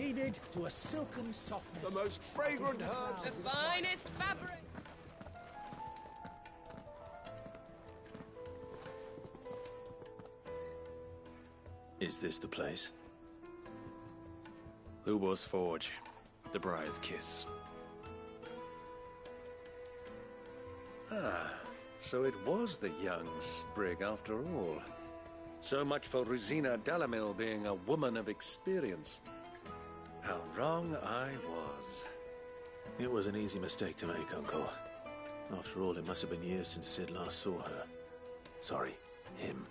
kneaded to a silken softness. The most fragrant herbs. The finest fabric. Is this the place? Lubor's Forge. The Briar's Kiss. Ah, so it was the young sprig after all. So much for Rosina Dalamil being a woman of experience. How wrong I was. It was an easy mistake to make, Uncle. After all, it must have been years since Sid last saw her. Sorry, him.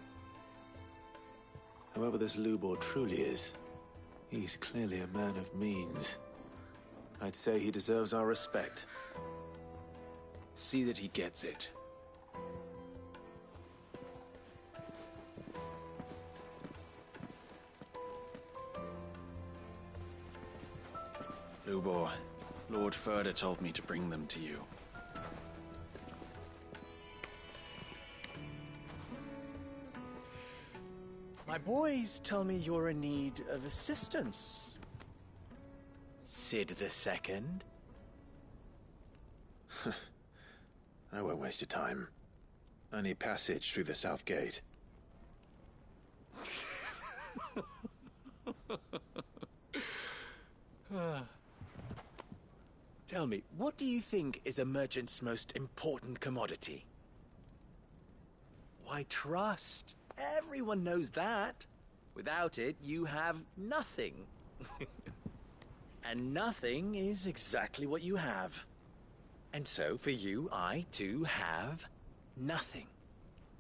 Whoever this Lubor truly is, he's clearly a man of means. I'd say he deserves our respect. See that he gets it. Lubor, Lord Furder told me to bring them to you. My boys tell me you're in need of assistance. Sid the Second? I won't waste your time. I need passage through the south gate. Tell me, what do you think is a merchant's most important commodity? Why, trust. Everyone knows that. Without it, you have nothing. And nothing is exactly what you have. And so, for you, I, too, have nothing.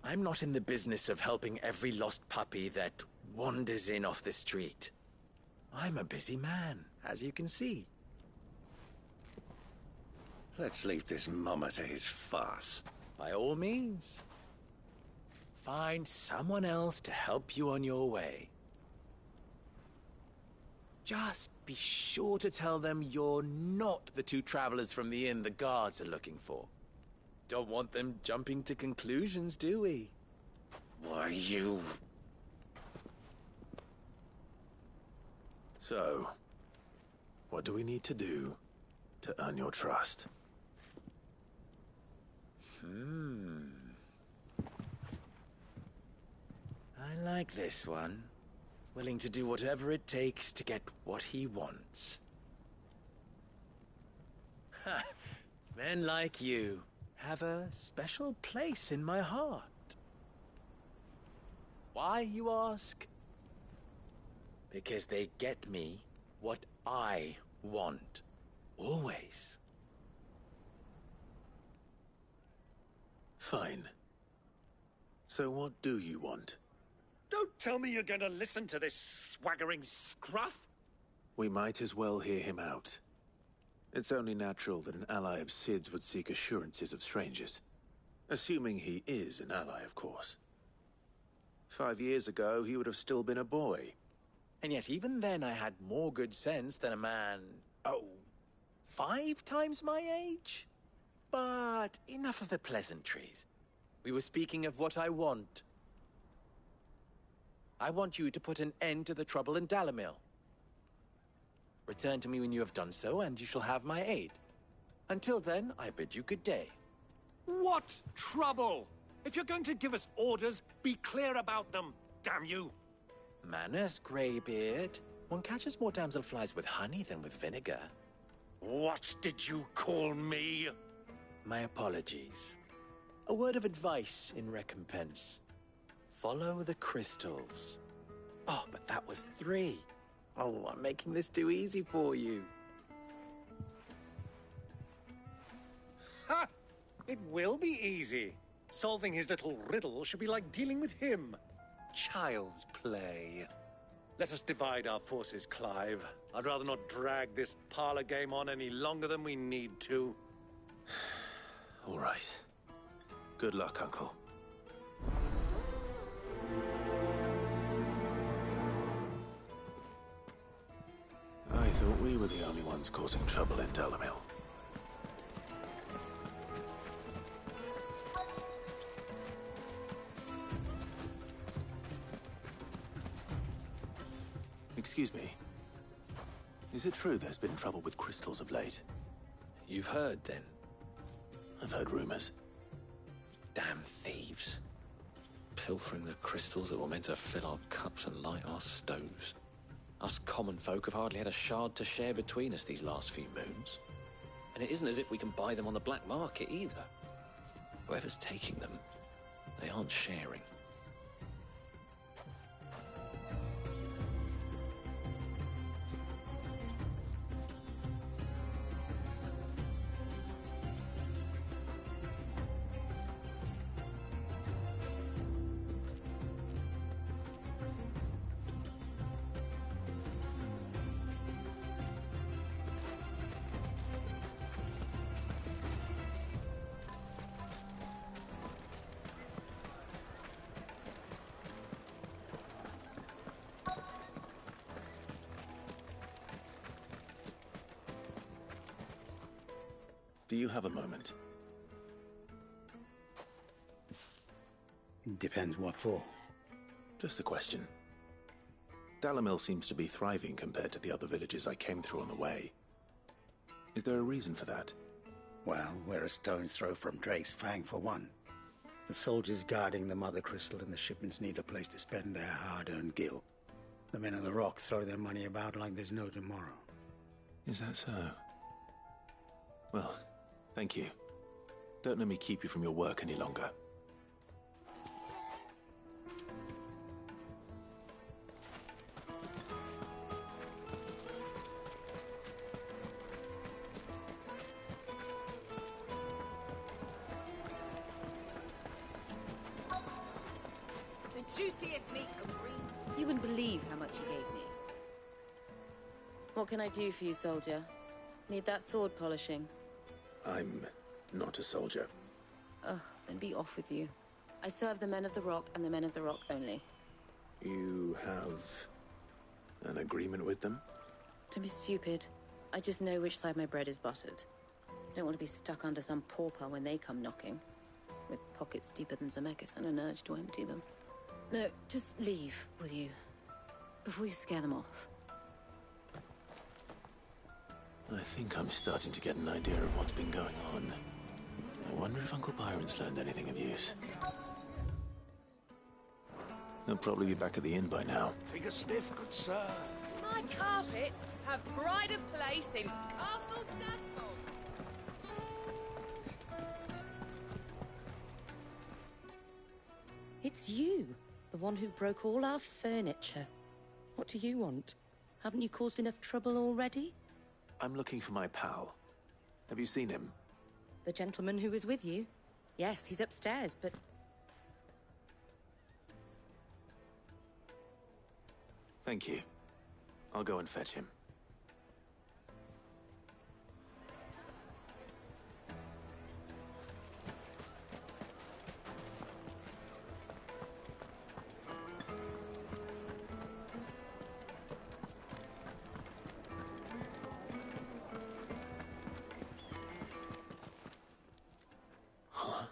I'm not in the business of helping every lost puppy that wanders in off the street. I'm a busy man, as you can see. Let's leave this mummer to his farce. By all means. Find someone else to help you on your way. Just be sure to tell them you're not the two travelers from the inn the guards are looking for. Don't want them jumping to conclusions, do we? Why, you... So, what do we need to do to earn your trust? I like this one. Willing to do whatever it takes to get what he wants. Ha! Men like you have a special place in my heart. Why, you ask? Because they get me what I want. Always. Fine. So what do you want? Don't tell me you're going to listen to this swaggering scruff! We might as well hear him out. It's only natural that an ally of Sid's would seek assurances of strangers. Assuming he is an ally, of course. 5 years ago, he would have still been a boy. And yet even then I had more good sense than a man, 5 times my age? But enough of the pleasantries. We were speaking of what I want. I want you to put an end to the trouble in Dalamil. Return to me when you have done so, and you shall have my aid. Until then, I bid you good day. What trouble? If you're going to give us orders, be clear about them, damn you! Manners, Greybeard. One catches more damselflies with honey than with vinegar. What did you call me? My apologies. A word of advice in recompense. Follow the crystals. Oh, but that was 3. Oh, I'm making this too easy for you. Ha! It will be easy. Solving his little riddle should be like dealing with him. Child's play. Let us divide our forces, Clive. I'd rather not drag this parlor game on any longer than we need to. All right. Good luck, Uncle. I thought we were the only ones causing trouble in Dalamil. Excuse me. Is it true there's been trouble with crystals of late? You've heard, then? I've heard rumors. Damn thieves. Pilfering the crystals that were meant to fill our cups and light our stoves. Us common folk have hardly had a shard to share between us these last few moons. And it isn't as if we can buy them on the black market either. Whoever's taking them, they aren't sharing. Do you have a moment? Depends what for. Just a question. Dalamil seems to be thriving compared to the other villages I came through on the way. Is there a reason for that? Well, we're a stone's throw from Drake's Fang for one. The soldiers guarding the Mother Crystal and the shipments need a place to spend their hard-earned gil. The men of the Rock throw their money about like there's no tomorrow. Is that so? Well, thank you. Don't let me keep you from your work any longer. The juiciest meat from Greens. You wouldn't believe how much he gave me. What can I do for you, soldier? Need that sword polishing? I'm not a soldier. Ugh, then be off with you. I serve the men of the Rock and the men of the Rock only. You have an agreement with them? Don't be stupid. I just know which side my bread is buttered. Don't want to be stuck under some pauper when they come knocking. With pockets deeper than Zemeckis and an urge to empty them. No, just leave, will you? Before you scare them off. I think I'm starting to get an idea of what's been going on. I wonder if Uncle Byron's learned anything of use. He'll probably be back at the inn by now. Take a sniff, good sir. My carpets have pride of place in Castle Dascol. It's you, the one who broke all our furniture. What do you want? Haven't you caused enough trouble already? I'm looking for my pal. Have you seen him? The gentleman who was with you? Yes, he's upstairs, but... Thank you. I'll go and fetch him. Huh?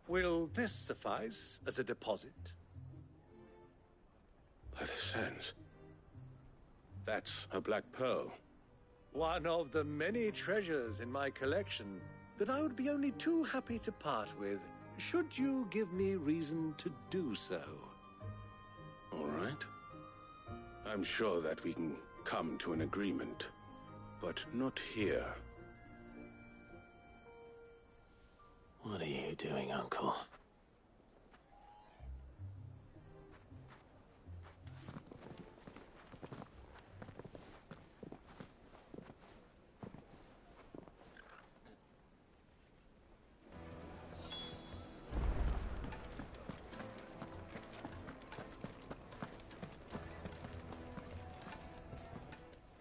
Will this suffice as a deposit? By the sands. That's a black pearl. One of the many treasures in my collection that I would be only too happy to part with, should you give me reason to do so. All right. I'm sure that we can come to an agreement, but not here. What are you doing, Uncle?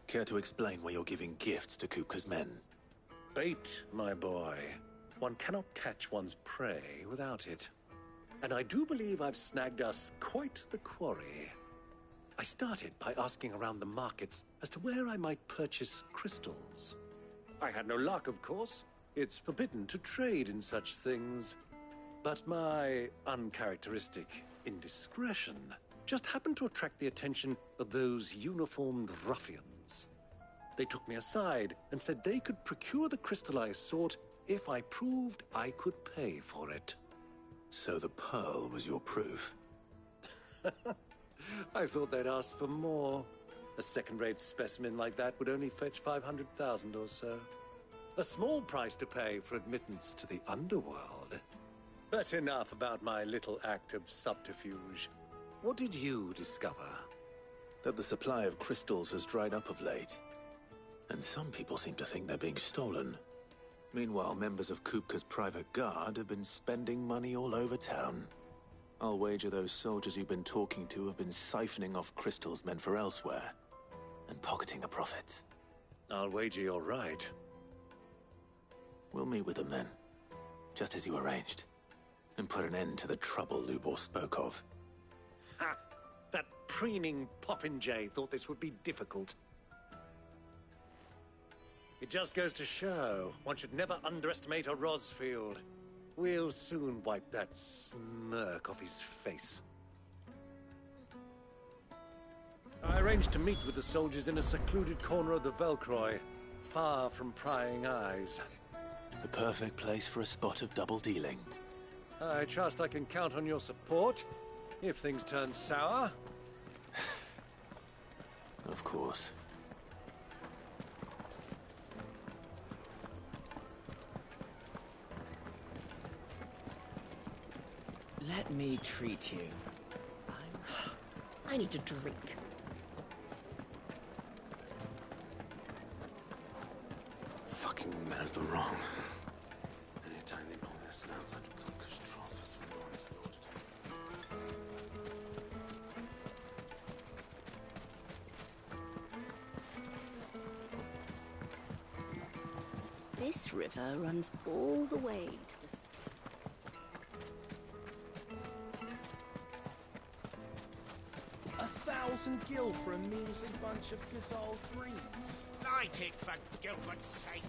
Care to explain why you're giving gifts to Kupka's men? Bait, my boy. One cannot catch one's prey without it. And I do believe I've snagged us quite the quarry. I started by asking around the markets as to where I might purchase crystals. I had no luck, of course. It's forbidden to trade in such things. But my uncharacteristic indiscretion just happened to attract the attention of those uniformed ruffians. They took me aside and said they could procure the crystal I sought if I proved I could pay for it. So the pearl was your proof? I thought they'd asked for more. A second-rate specimen like that would only fetch 500,000 or so. A small price to pay for admittance to the underworld. But enough about my little act of subterfuge. What did you discover? That the supply of crystals has dried up of late. And some people seem to think they're being stolen. Meanwhile, members of Kupka's private guard have been spending money all over town. I'll wager those soldiers you've been talking to have been siphoning off crystals meant for elsewhere, and pocketing the profits. I'll wager you're right. We'll meet with them then, just as you arranged, and put an end to the trouble Lubor spoke of. Ha! That preening popinjay thought this would be difficult. It just goes to show, one should never underestimate a Rosfield. We'll soon wipe that smirk off his face. I arranged to meet with the soldiers in a secluded corner of the Velcroy, far from prying eyes. The perfect place for a spot of double dealing. I trust I can count on your support, if things turn sour. Of course. Let me treat you. I need a drink. Fucking men of the wrong. Anytime they pull their snouts out of Kupka's trough is when they want to lord it. This river runs all the way to the... 1,000 gil for a measly bunch of Gazal dreams. Light it, for Gilbert's sake.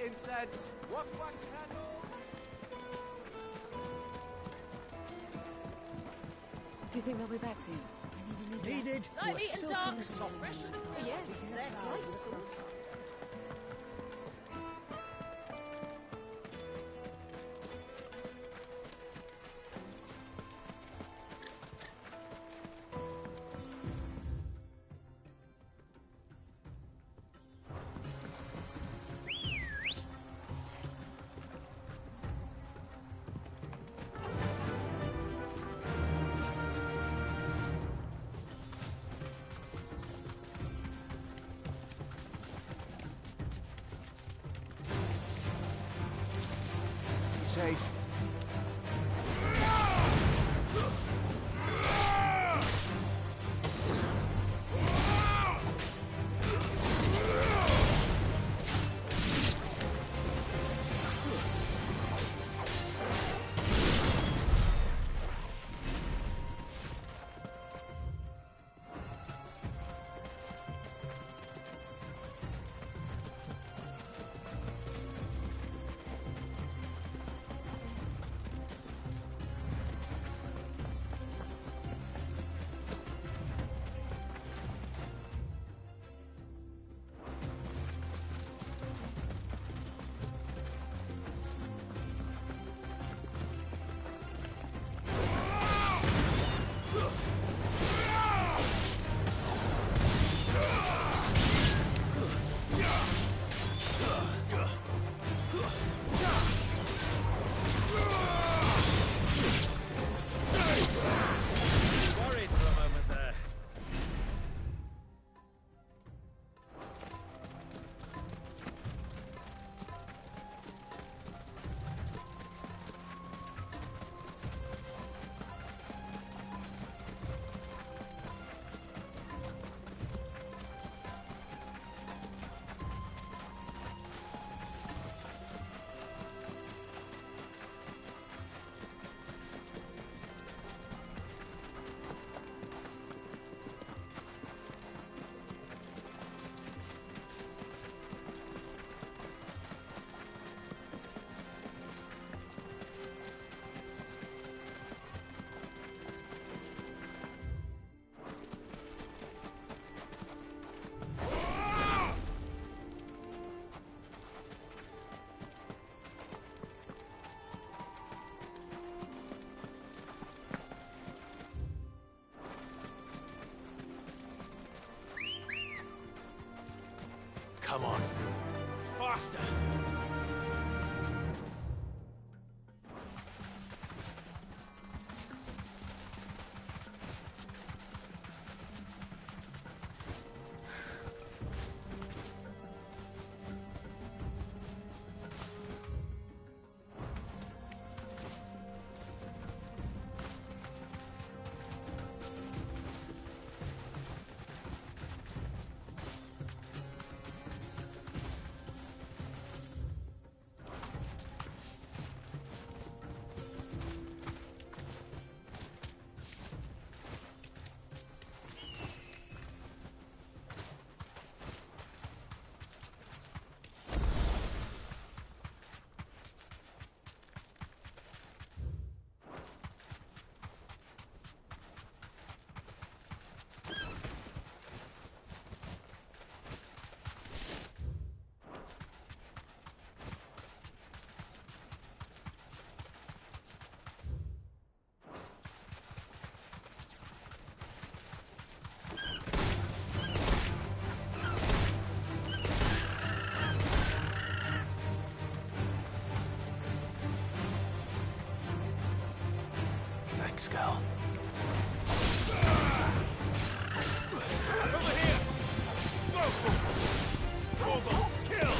Incense! Wax candle! Do you think they'll be back soon? I need a new dress. Needed Light to a and dark. silken soft. Yes, they're quite the sort. Safe. Come on. Faster! Thanks, girl. Over here! Go! Go! Kill!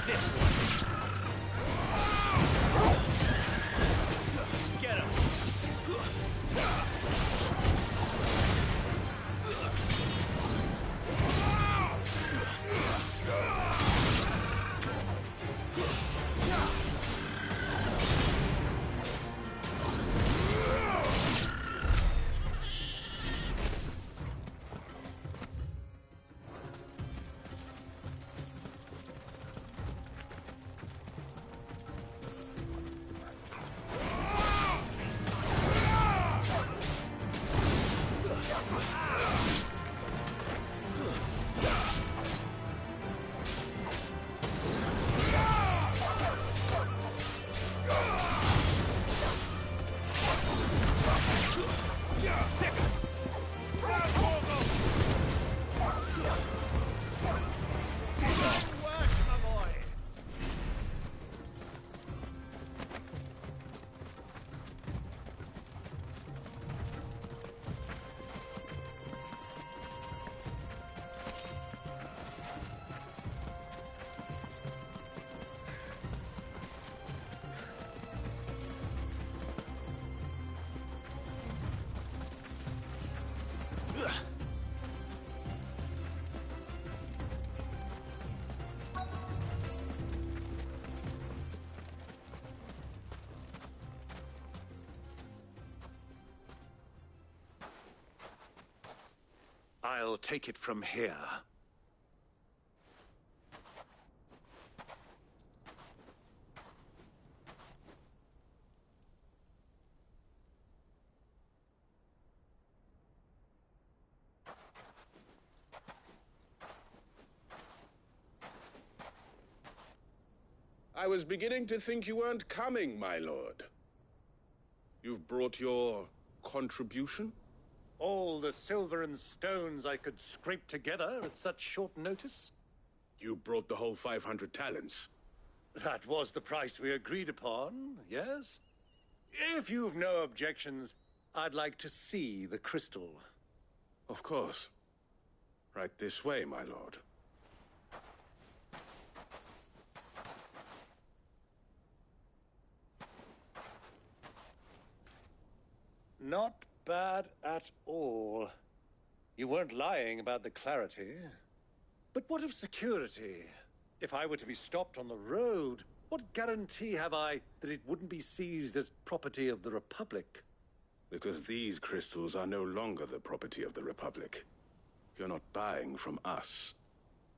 This one. Get him! I'll take it from here. I was beginning to think you weren't coming, my lord. You've brought your contribution? All the silver and stones I could scrape together at such short notice? You brought the whole 500 talents. That was the price we agreed upon, yes? If you've no objections, I'd like to see the crystal. Of course. Right this way, my lord. Not bad at all. You weren't lying about the clarity. But what of security? If I were to be stopped on the road, what guarantee have I that it wouldn't be seized as property of the Republic? Because these crystals are no longer the property of the Republic. You're not buying from us.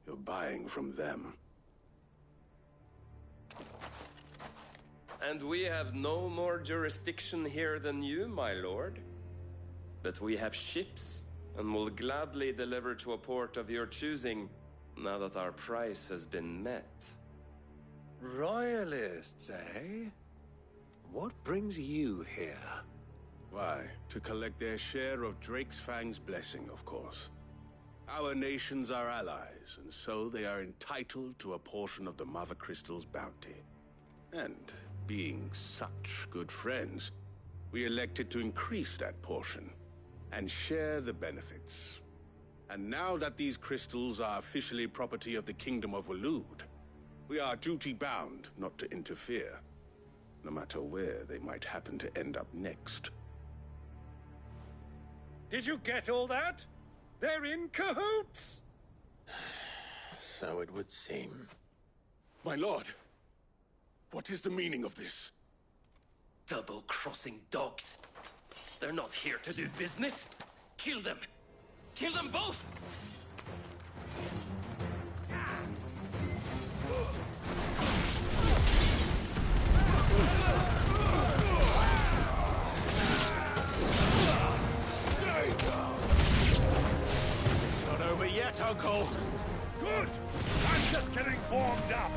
You're buying from them. And we have no more jurisdiction here than you, my lord. But we have ships, and will gladly deliver to a port of your choosing Now that our price has been met. Royalists, eh? What brings you here? Why, to collect their share of Drake's Fang's blessing, of course. Our nations are allies, and so they are entitled to a portion of the Mother Crystal's bounty. And, being such good friends, we elected to increase that portion and share the benefits. And now that these crystals are officially property of the Kingdom of Waloed, we are duty-bound not to interfere, no matter where they might happen to end up next. Did you get all that? They're in cahoots! So it would seem. My lord, what is the meaning of this? Double-crossing dogs. They're not here to do business. Kill them! Kill them both! It's not over yet, Uncle! Good! I'm just getting warmed up!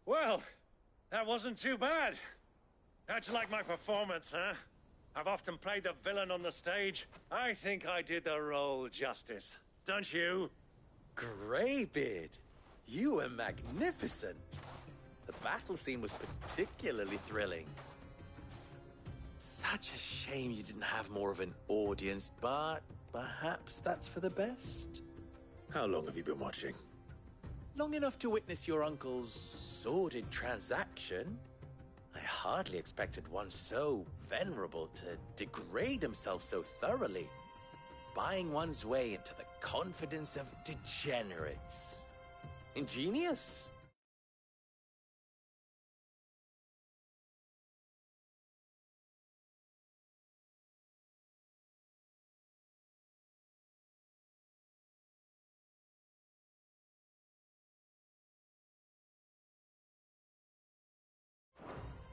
Well, that wasn't too bad. How'd you like my performance, huh? I've often played the villain on the stage. I think I did the role justice. Don't you? Greybeard, you were magnificent. The battle scene was particularly thrilling. Such a shame you didn't have more of an audience, but perhaps that's for the best. How long have you been watching? Long enough to witness your uncle's sordid transaction. I hardly expected one so venerable to degrade himself so thoroughly, buying one's way into the confidence of degenerates. Ingenious.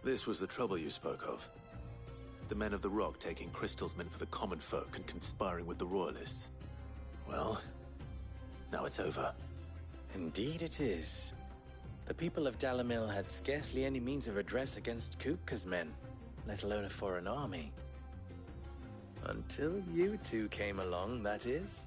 This was the trouble you spoke of. The men of the Rock taking crystals meant for the common folk and conspiring with the Royalists. Well, now it's over. Indeed it is. The people of Dalamil had scarcely any means of redress against Kupka's men, let alone a foreign army. Until you two came along, that is.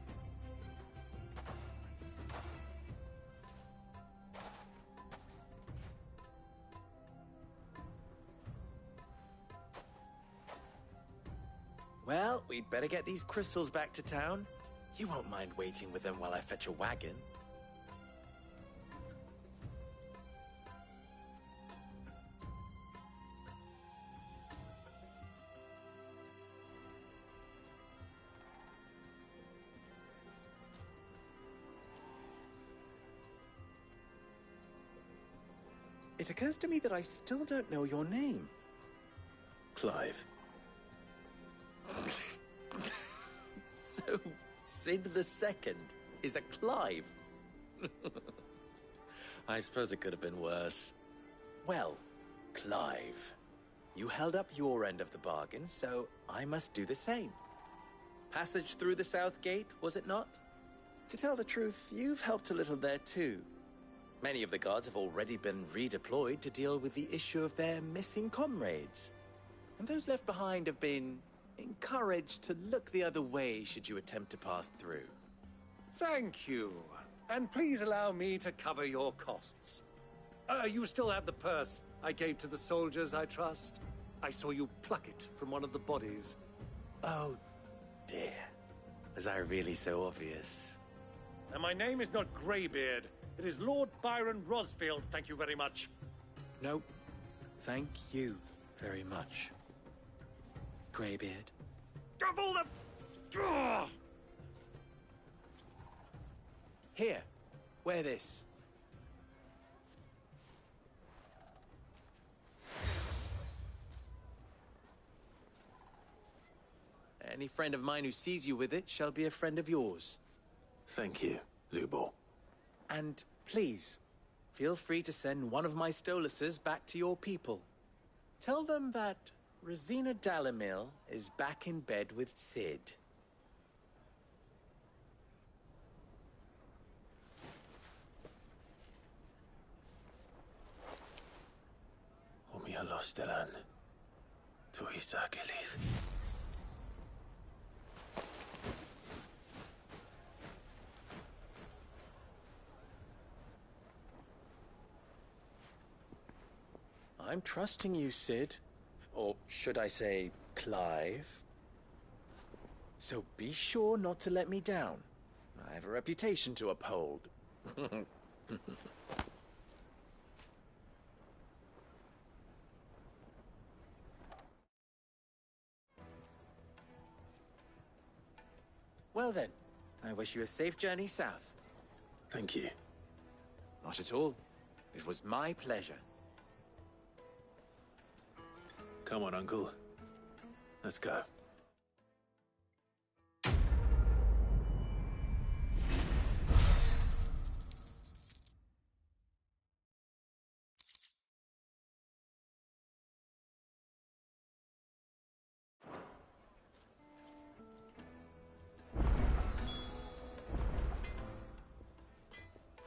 Well, we'd better get these crystals back to town. You won't mind waiting with them while I fetch a wagon. It occurs to me that I still don't know your name. Clive. So, Sid the Second is a Clive? I suppose it could have been worse. Well, Clive, you held up your end of the bargain, so I must do the same. Passage through the South Gate, was it not? To tell the truth, you've helped a little there too. Many of the guards have already been redeployed to deal with the issue of their missing comrades. And those left behind have been encouraged to look the other way should you attempt to pass through. Thank you. And please allow me to cover your costs. You still have the purse I gave to the soldiers, I trust? I saw you pluck it from one of the bodies. Oh, dear. Was I really so obvious? And my name is not Greybeard. It is Lord Byron Rosfield, thank you very much. No, thank you very much, Greybeard. Double the... Ugh! Here, wear this. Any friend of mine who sees you with it shall be a friend of yours. Thank you, Lubor. And please, feel free to send one of my Stoluses back to your people. Tell them that Rosina Dalamil is back in bed with Sid. Omia Lostelan. Tuis Achilles. I'm trusting you, Sid. Or should I say, Clive? So be sure not to let me down. I have a reputation to uphold. Well then, I wish you a safe journey south. Thank you. Not at all. It was my pleasure. Come on, Uncle. Let's go.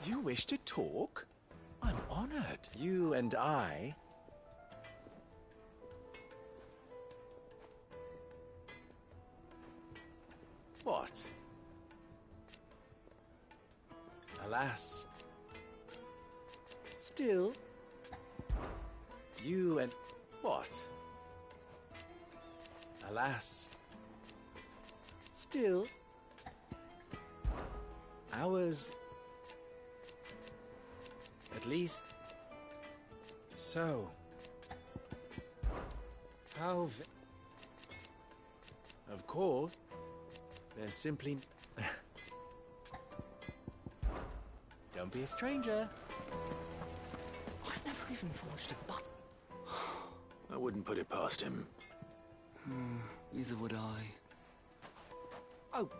You wish to talk? I'm honored. You and I... What? Alas. Still. You and... What? Alas. Still. Ours... At least... So... How... Of course... There's simply... Don't be a stranger. I've never even forged a button. I wouldn't put it past him. Neither would I. Oh,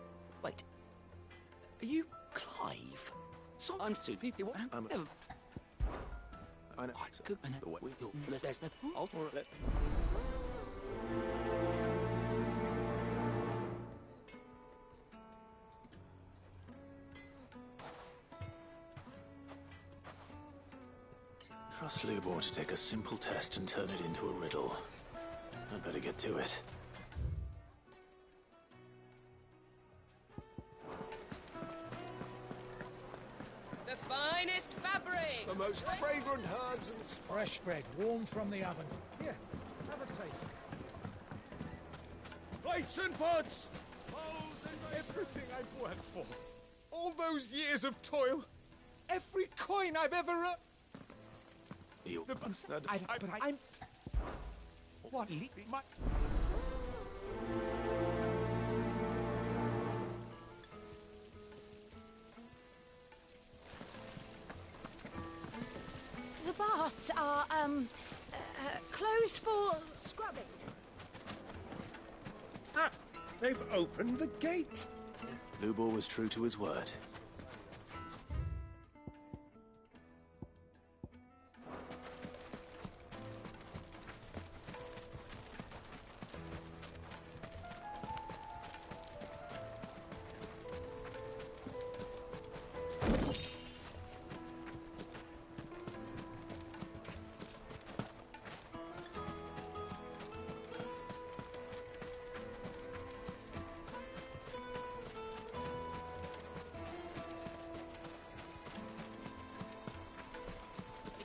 wait. Are you Clive? So I'm two people. I'm... Never... I know. Good. And The way... let's Trust Lubor to take a simple test and turn it into a riddle. I'd better get to it. The finest fabric! The most fragrant herbs and fresh bread, warm from the oven. Here, have a taste. Plates and pots! Everything I've worked for. All those years of toil. Every coin I've ever... You... I'm... What? My... The bar? but are, closed for scrubbing. Ah, they've opened the gate. Lubor was true to his word.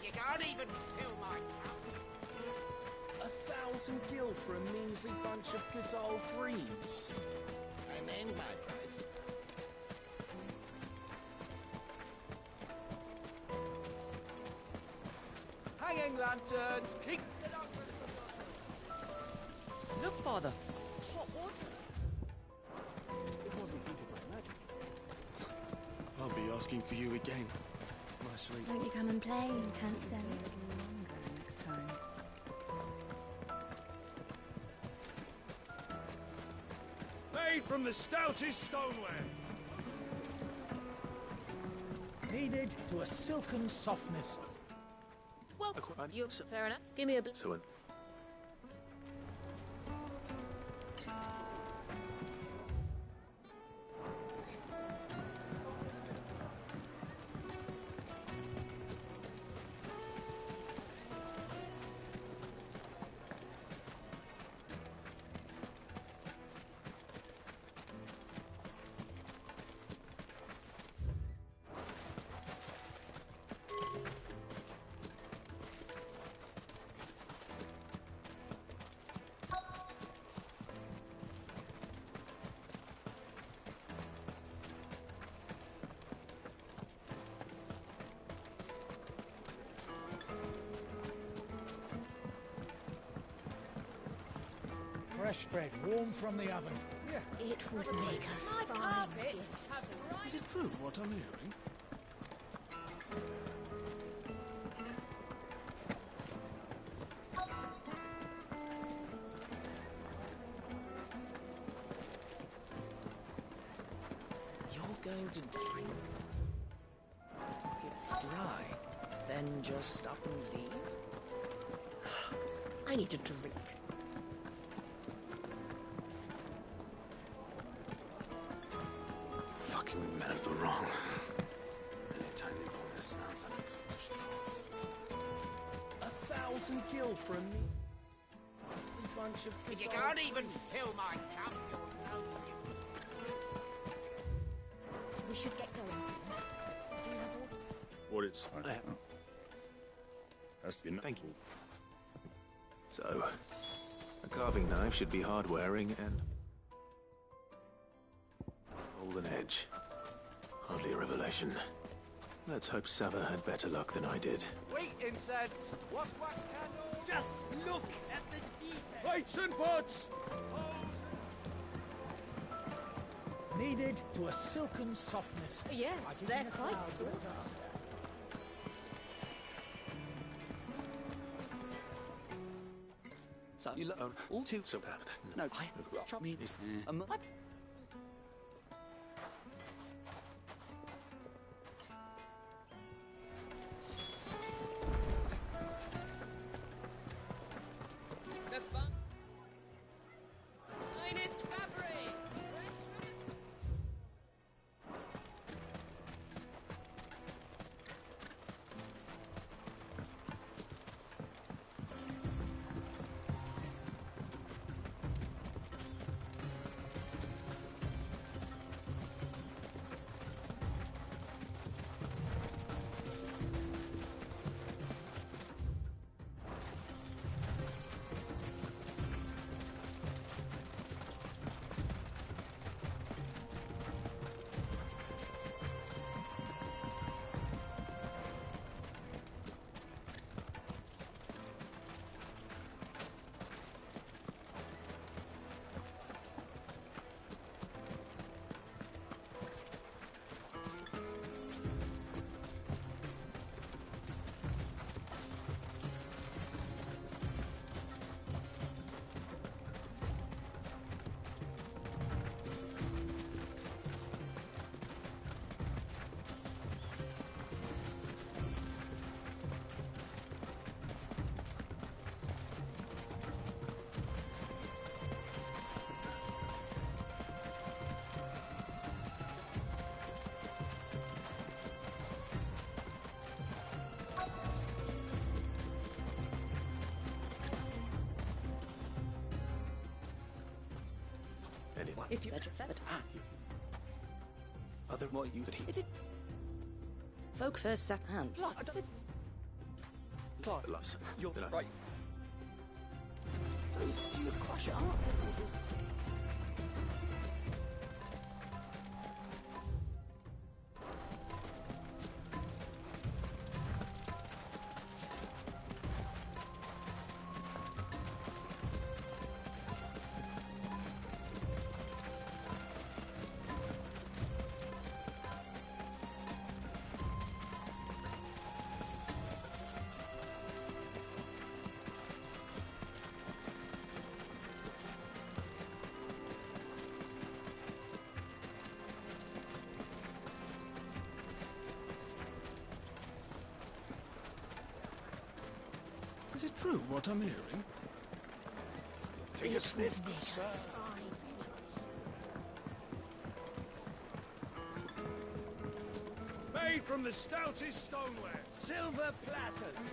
You can't even fill my cup. 1,000 gil for a measly bunch of gazelle greaves. I named my price. Hanging lanterns, keep... Look, Father. Hot water. It wasn't heated by magic. I'll be asking for you again, my sweet. Won't you come and play, handsome? Next time. Made from the stoutest stoneware. Kneaded to a silken softness. Well, you're fair enough. Give me a... So Fresh bread, warm from the oven. Yeah. It would make a My fine carpets gift. have bright... Is it true what I'm hearing? You're going to drink? It's dry. Then just up and leave? I need a drink. fucking men of the wrong. Anytime they pull their snouts out of cooked trophies. 1,000 gil for a measly bunch of If you gazelle can't even fill my cup, you're no We should get going soon. Do you have all... What it's... Has to be... Thank you. So, a carving knife should be hard-wearing and... golden edge. Hardly a revelation. Let's hope Sava had better luck than I did. Wait, incense! What wax candle? Just look at the detail. Lights and pots! Kneaded to a silken softness. Yes, they're quite sought after. So you look all too so bad. No, I mean is The fun... Finest fabrics! Fresh from the... If you... But, Other What you... if it... Folk first sat hand. Clark, you're Did I- right. So, do you crush it up? Is it true what I'm hearing? Take a sniff, good sir. Made from the stoutest stoneware. Silver platters.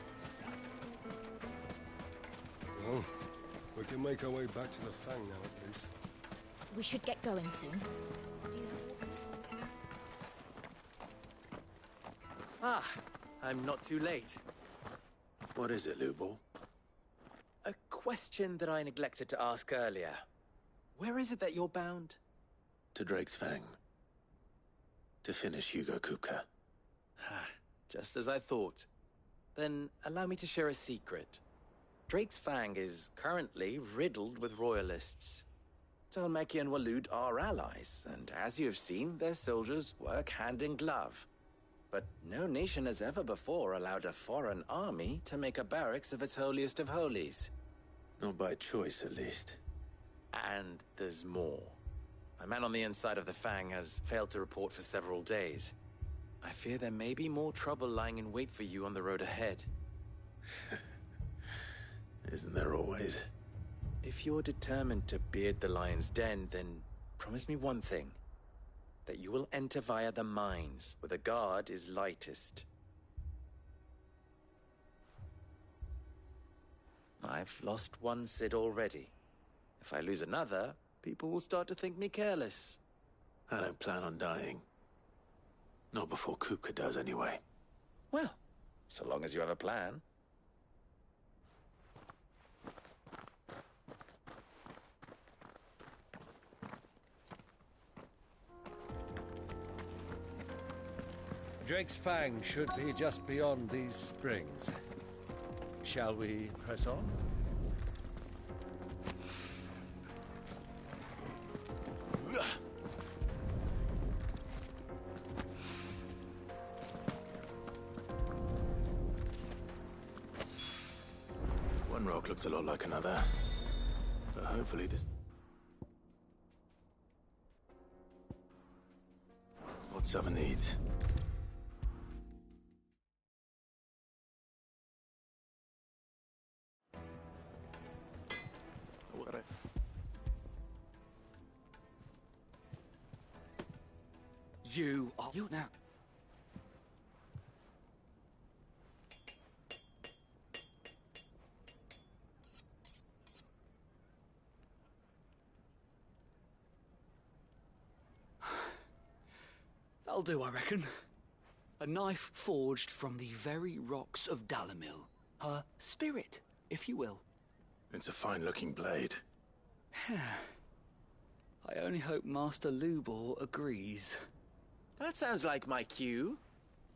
Well, we can make our way back to the Fang now, at least. We should get going soon. Ah, I'm not too late. What is it, Lubo? A question that I neglected to ask earlier. Where is it that you're bound? To Drake's Fang. To finish Hugo Kupka. Just as I thought. Then allow me to share a secret. Drake's Fang is currently riddled with royalists. Talmeki and Walud are allies, and as you have seen, their soldiers work hand in glove. But no nation has ever before allowed a foreign army to make a barracks of its holiest of holies. Not by choice, at least. And there's more. A man on the inside of the Fang has failed to report for several days. I fear there may be more trouble lying in wait for you on the road ahead. Isn't there always? If you're determined to beard the lion's den, then promise me one thing. That you will enter via the mines, where the guard is lightest. I've lost one Cid already. If I lose another, people will start to think me careless. I don't plan on dying. Not before Kupka does, anyway. Well, so long as you have a plan. Drake's Fang should be just beyond these springs. Shall we press on? One rock looks a lot like another. But hopefully this... is what Southern needs. You are... You now... That'll do, I reckon. A knife forged from the very rocks of Dalamil. Her spirit, if you will. It's a fine-looking blade. I only hope Master Lubor agrees. That sounds like my cue.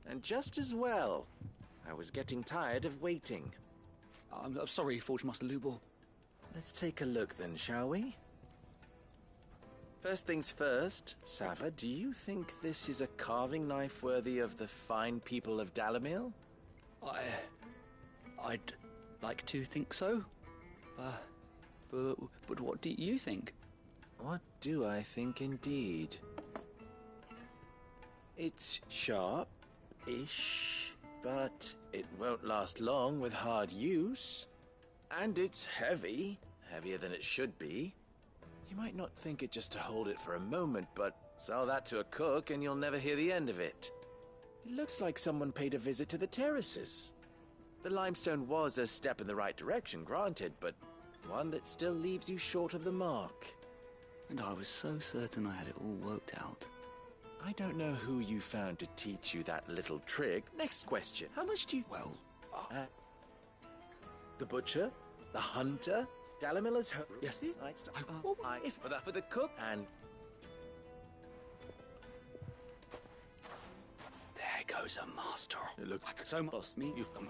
And just as well. I was getting tired of waiting. I'm sorry, Forge Master Lubor. Let's take a look then, shall we? First things first, Sava, do you think this is a carving knife worthy of the fine people of Dalamil? I'd like to think so. But what do you think? What do I think indeed? It's sharp-ish, but it won't last long with hard use. And it's heavy, heavier than it should be. You might not think it just to hold it for a moment, but sell that to a cook and you'll never hear the end of it. It looks like someone paid a visit to the terraces. The limestone was a step in the right direction, granted, but one that still leaves you short of the mark. And I was so certain I had it all worked out. I don't know who you found to teach you that little trick. Next question. How much do you... Well, the butcher? The hunter? Dalamilla's home? Yes. If for the cook and... There goes a master. Look, So lost me. You've come.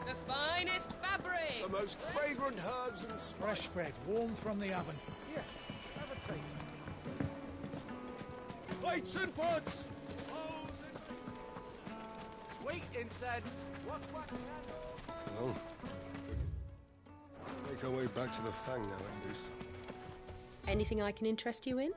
The finest fabric! The most fragrant herbs and Fresh bread, warm from the oven. Here, have a taste. Plates and pots! Sweet incense. Well, make our way back to the Fang now, at least. Anything I can interest you in?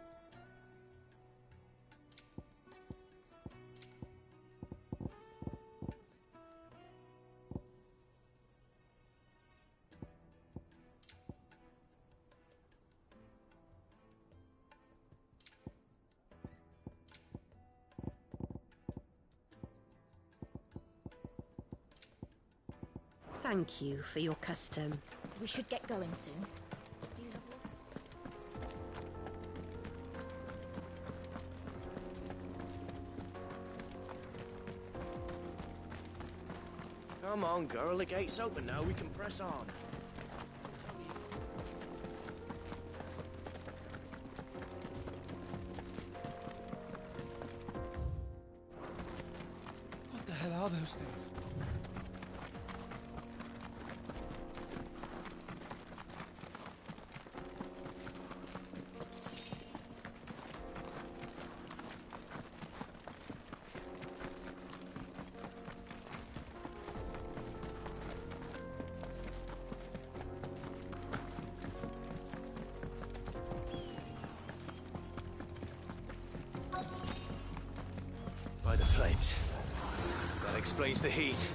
Thank you for your custom. We should get going soon. Do you have water? Come on, girl. The gate's open now. We can press on. What the hell are those things? By the flames. That explains the heat.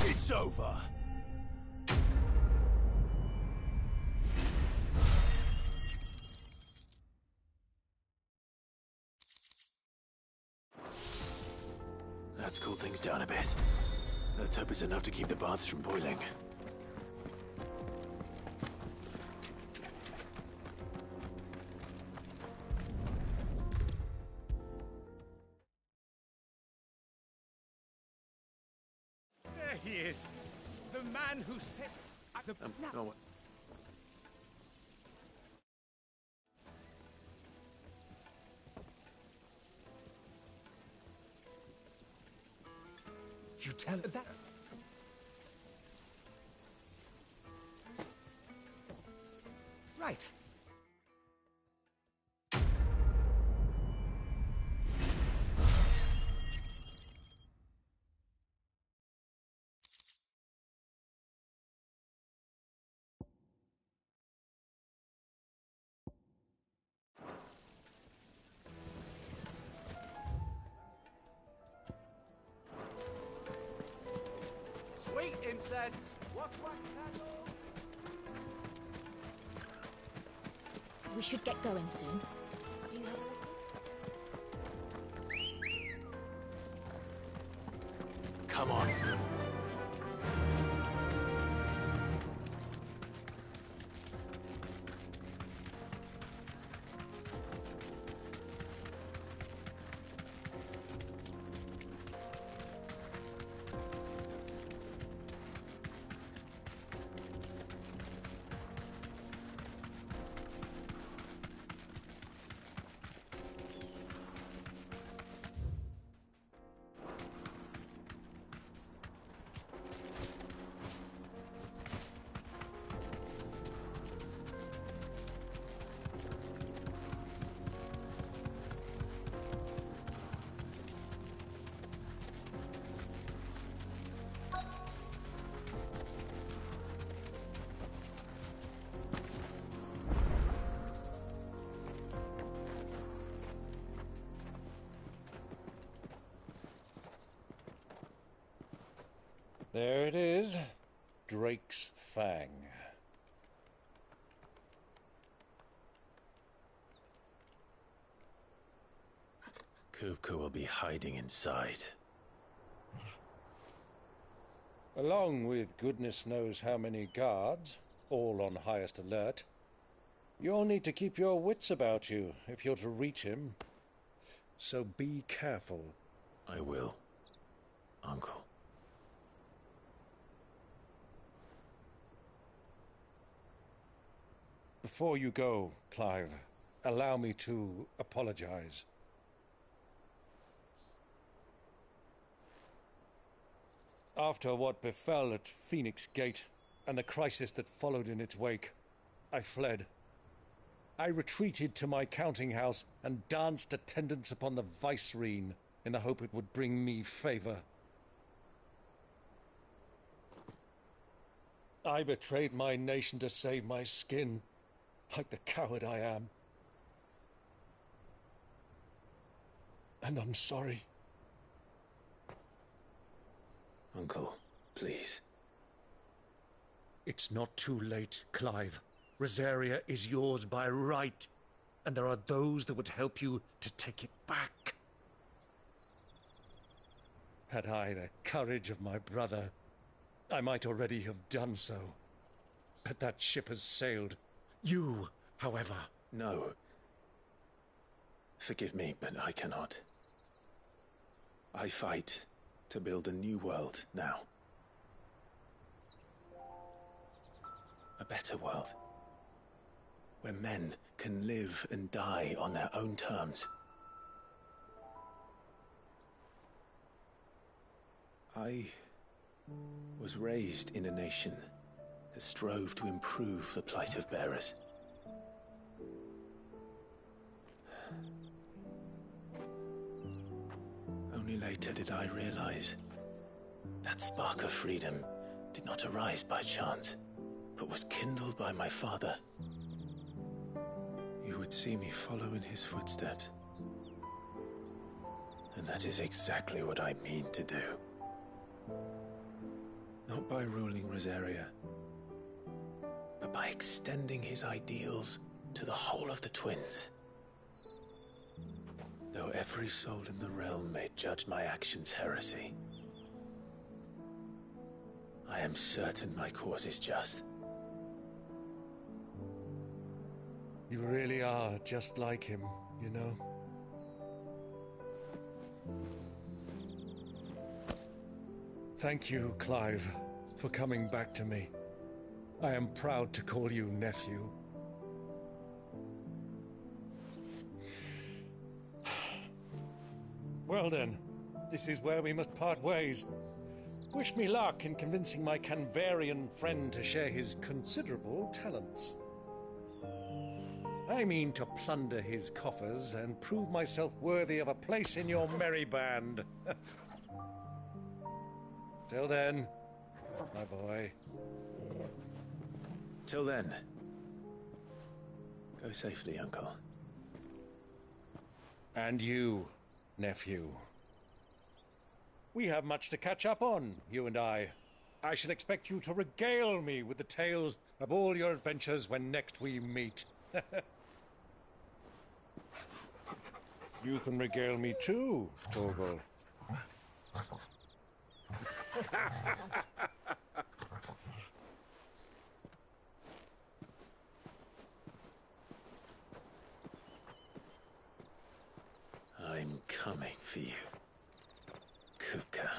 It's over. Let's cool things down a bit. Let's hope it's enough to keep the baths from boiling. There he is. The man who said... No, tell that. Right. Sweet incense! What's wax candle? We should get going soon. Do you have Come on. There it is. Drake's Fang. Kupka will be hiding inside. Along with goodness knows how many guards, all on highest alert. You'll need to keep your wits about you if you're to reach him. So be careful. I will, Uncle. Before you go, Clive, allow me to apologize. After what befell at Phoenix Gate and the crisis that followed in its wake, I fled. I retreated to my counting house and danced attendance upon the vicereine in the hope it would bring me favor. I betrayed my nation to save my skin, like the coward I am. And I'm sorry. Uncle, please. It's not too late, Clive. Rosaria is yours by right, and there are those that would help you to take it back. Had I the courage of my brother, I might already have done so. But that ship has sailed. You, however... No. Forgive me, but I cannot. I fight to build a new world now. A better world. Where men can live and die on their own terms. I was raised in a nation that strove to improve the plight of bearers. Only later did I realize that spark of freedom did not arise by chance, but was kindled by my father. You would see me follow in his footsteps. And that is exactly what I mean to do. Not by ruling Rosaria, but by extending his ideals to the whole of the twins. Though every soul in the realm may judge my actions heresy, I am certain my cause is just. You really are just like him, you know? Thank you, Clive, for coming back to me. I am proud to call you nephew. Well then, this is where we must part ways. Wish me luck in convincing my Canvarian friend to share his considerable talents. I mean to plunder his coffers and prove myself worthy of a place in your merry band. Till then, my boy. Till then. Go safely, Uncle. And you, nephew. We have much to catch up on, you and I. I shall expect you to regale me with the tales of all your adventures when next we meet. You can regale me too, Torgal. I'm coming for you, Kupka.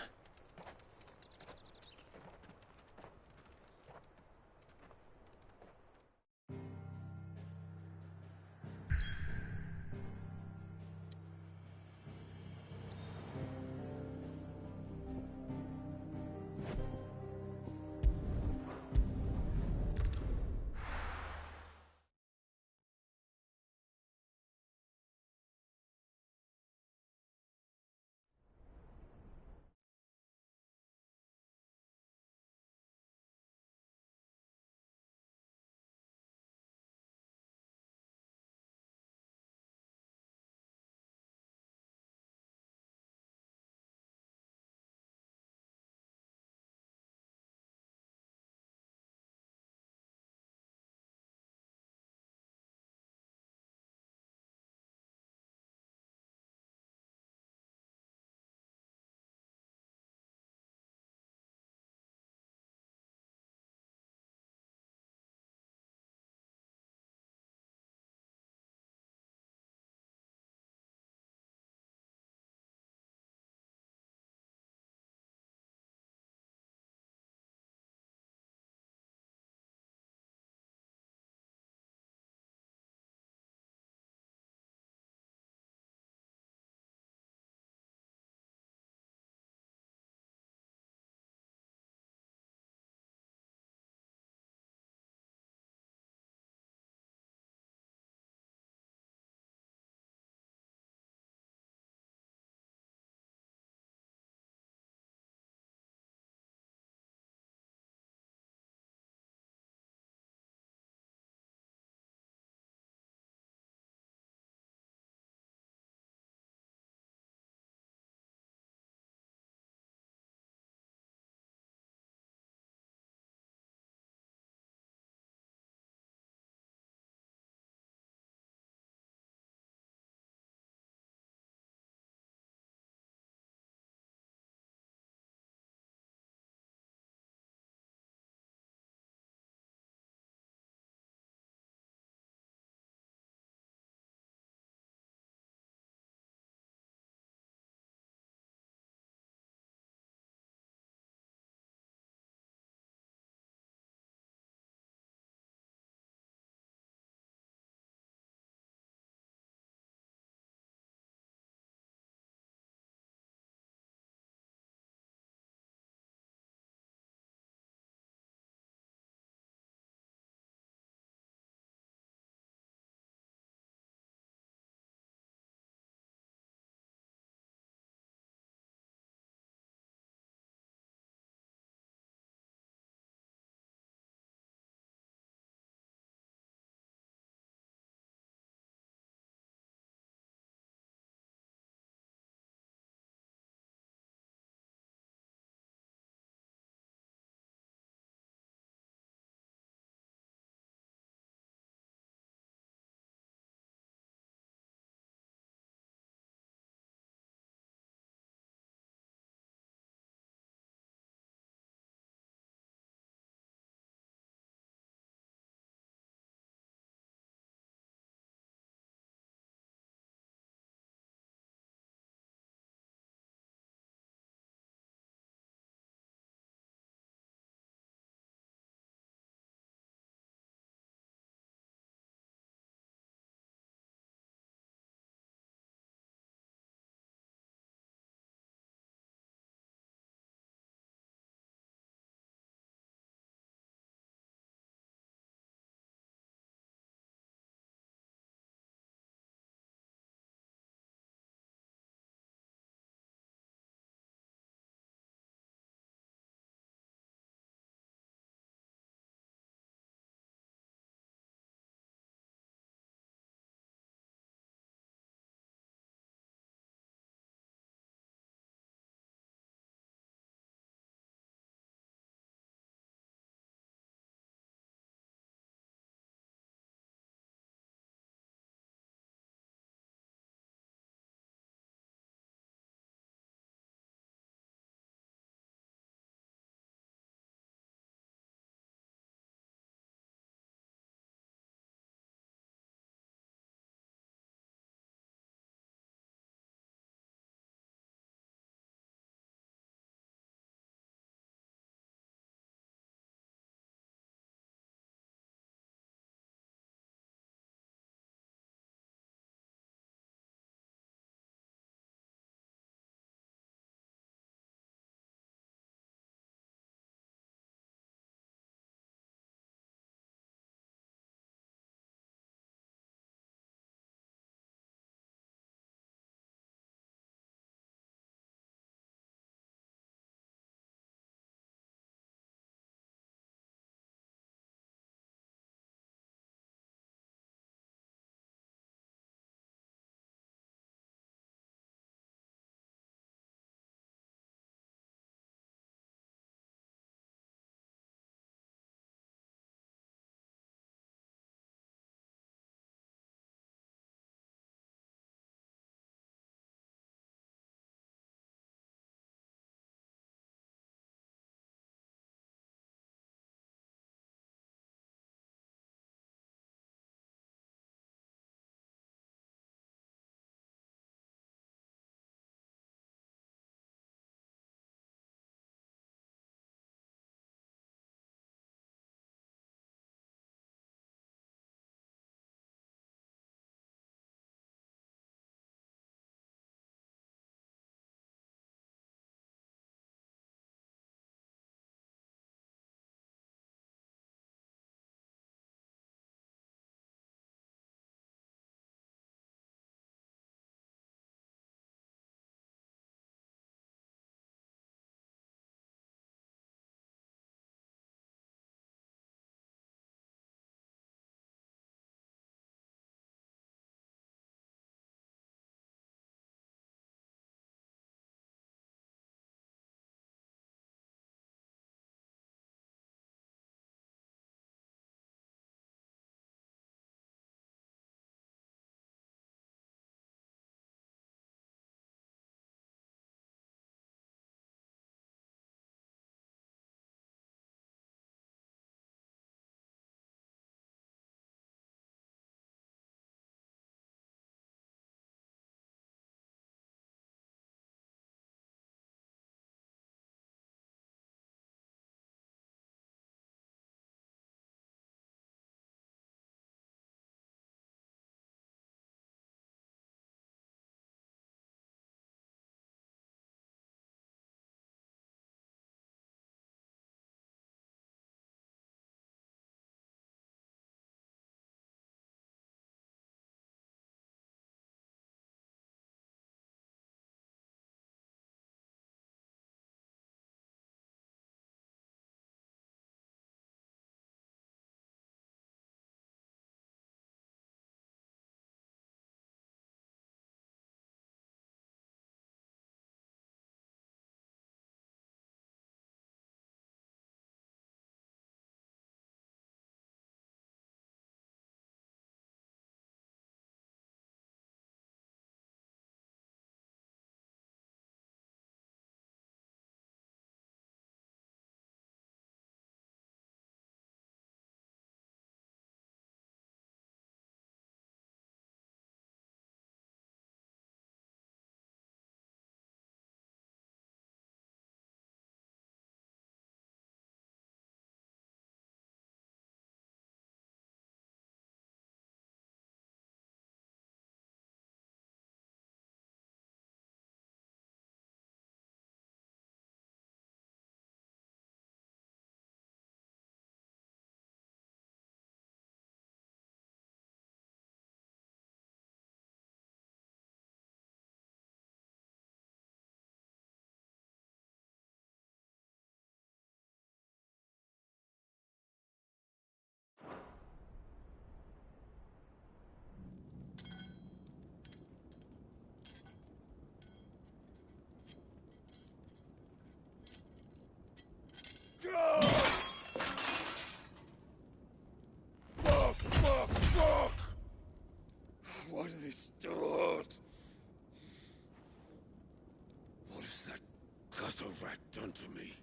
brat done to me?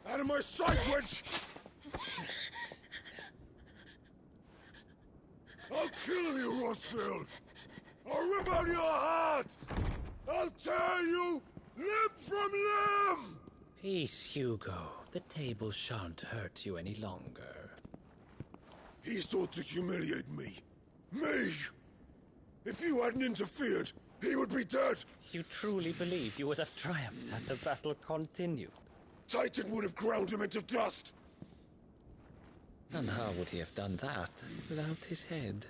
Out of my sight, witch! I'll kill you, Rossfield! I'll rip out your heart! I'll tear you limb from limb! Peace, Hugo. The table shan't hurt you any longer. He sought to humiliate me. Me! If you hadn't interfered, he would be dead! You truly believe you would have triumphed had the battle continued? Titan would have ground him into dust! And how would he have done that without his head?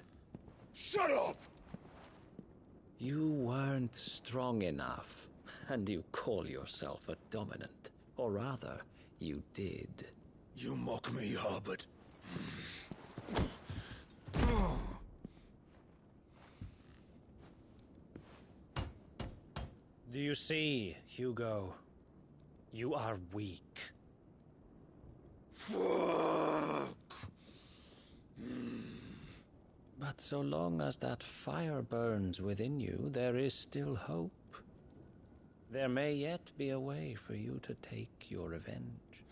Shut up! You weren't strong enough, and you call yourself a dominant. Or rather, you did. You mock me, Harbert. Do you see, Hugo? You are weak. Fuck! But so long as that fire burns within you, there is still hope. There may yet be a way for you to take your revenge.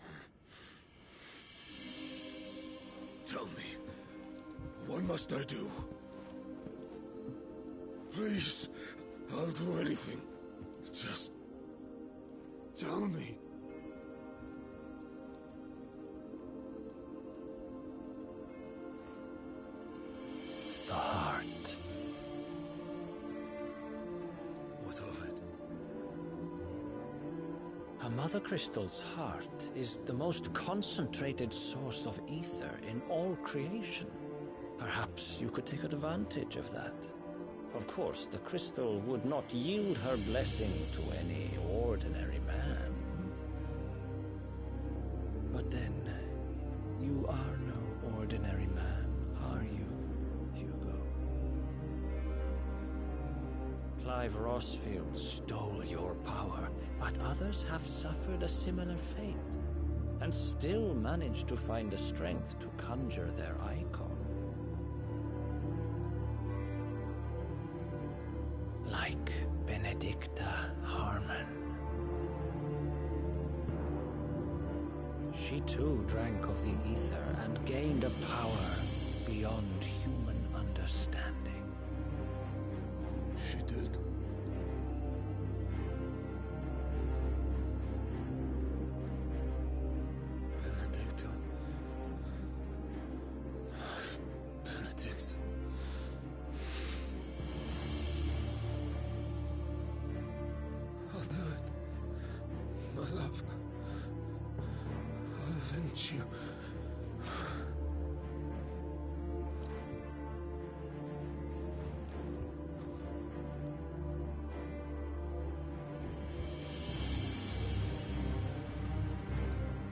Tell me, what must I do? Please, I'll do anything. Just tell me. The heart. What of it? A Mother Crystal's heart is the most concentrated source of ether in all creation. Perhaps you could take advantage of that. Of course, the crystal would not yield her blessing to any ordinary man. But then, you are no ordinary man, are you, Hugo? Clive Rossfield stole your power, but others have suffered a similar fate, and still managed to find the strength to conjure their icon. Like Benedicta Harmon. She too drank of the ether and gained a power beyond human understanding. She did. Benedicta. Benedict. I'll do it. My love. I'll avenge you.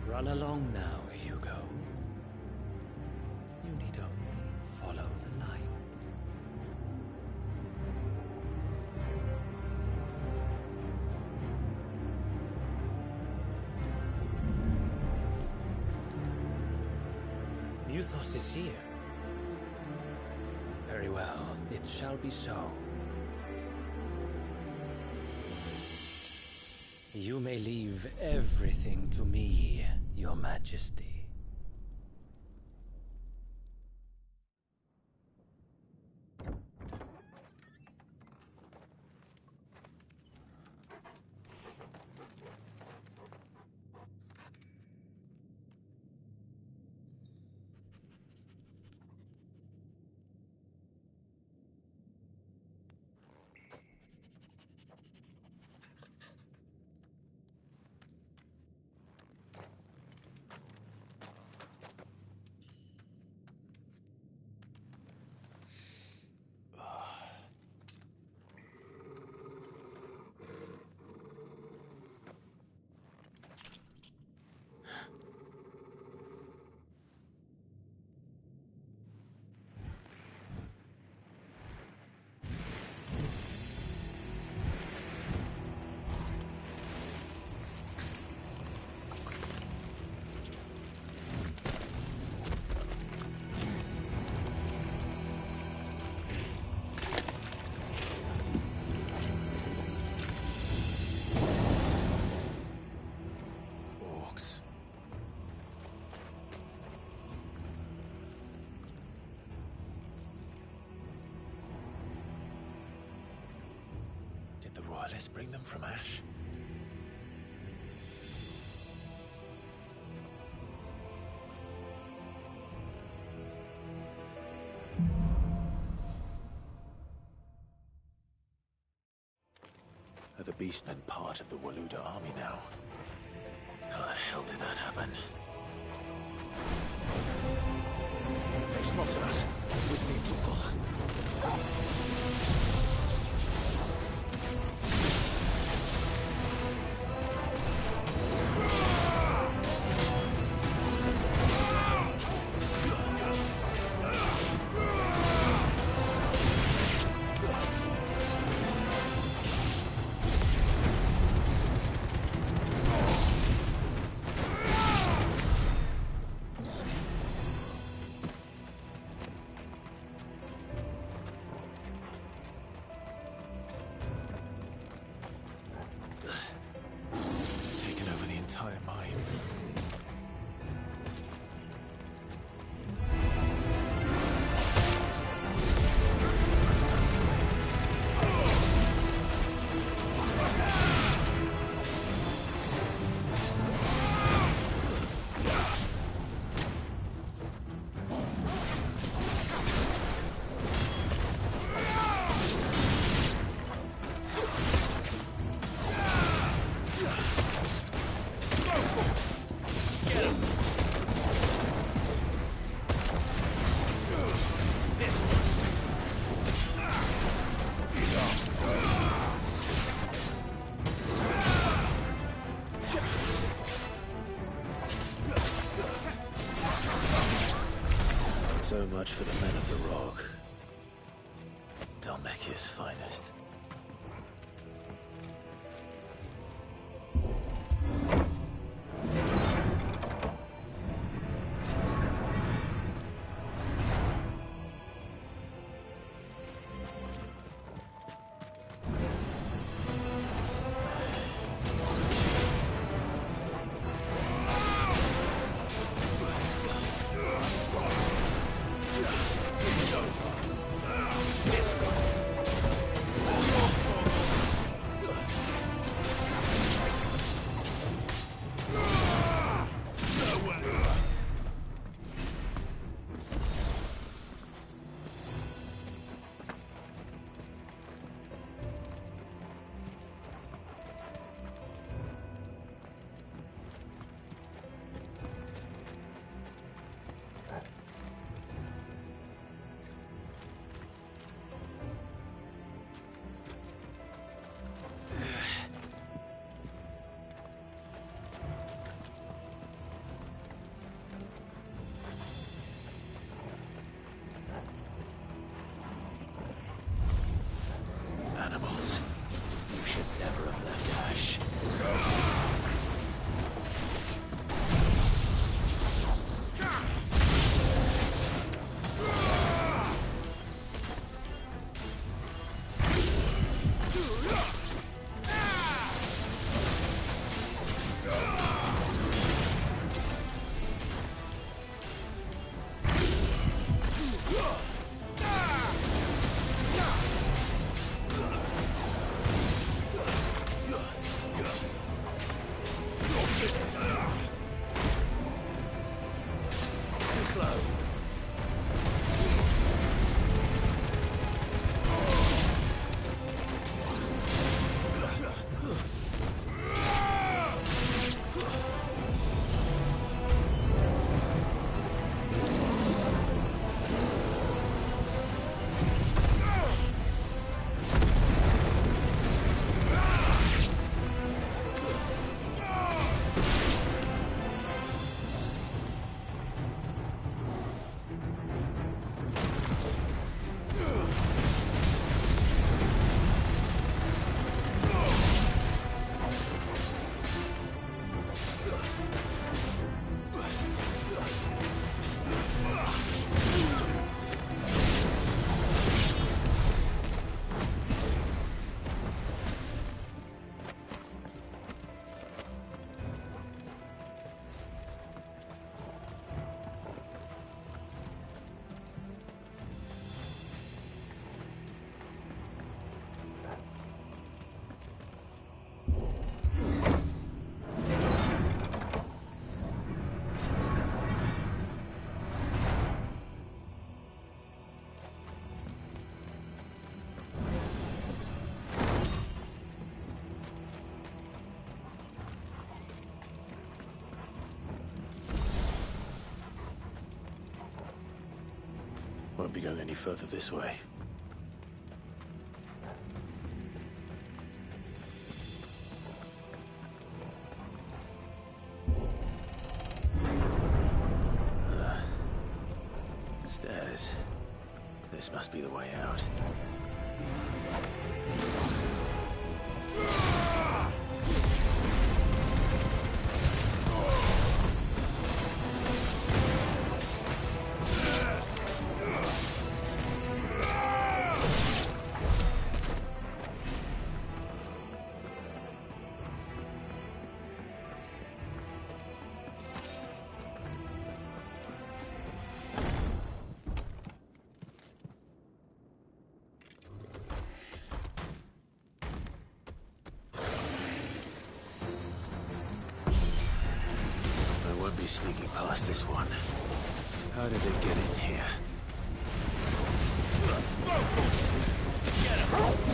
Run along now, Hugo. You need only follow the light. Muthos is here. Very well, it shall be so. You may leave everything to me, Your Majesty. Alice bring them from Ash? Are the Beastmen part of the Waluda army now? How the hell did that happen? They've spotted us. We need to pull. So much for the men of the Rock. Dhalmekia's finest. This one. won't be going any further this way. Stairs. This must be the way out. Be sneaking past this one. How did it get in here? Get him!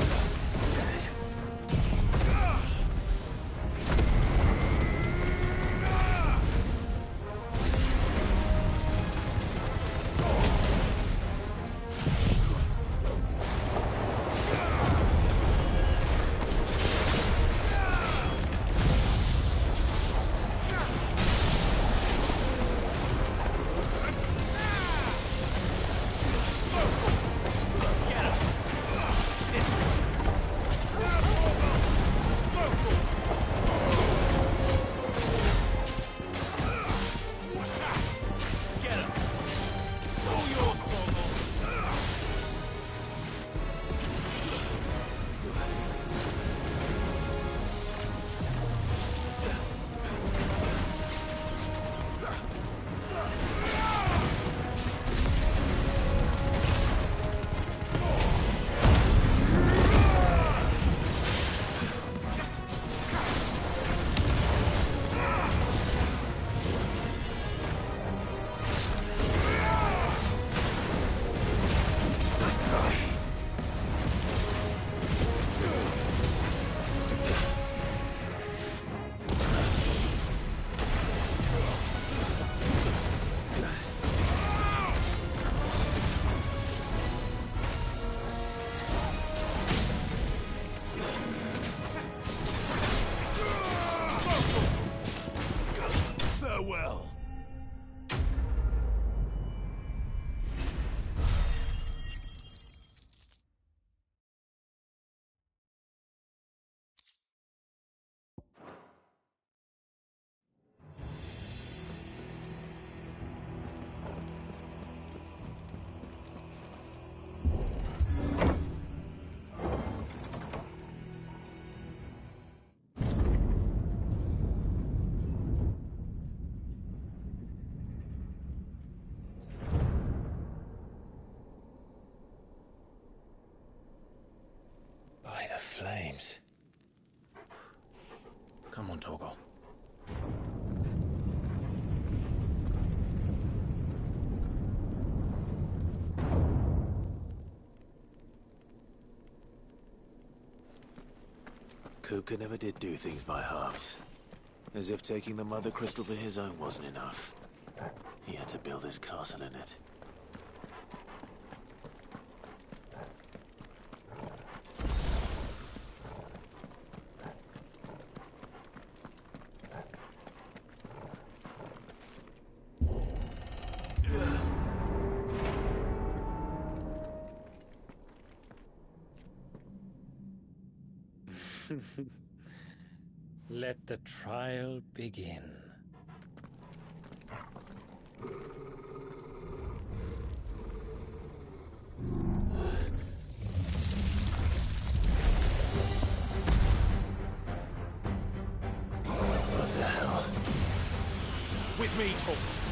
Flames. Come on, Torgal. Kupka never did do things by halves. As if taking the Mother Crystal for his own wasn't enough. He had to build his castle in it. Let the trial begin. What the hell? With me, Torgal.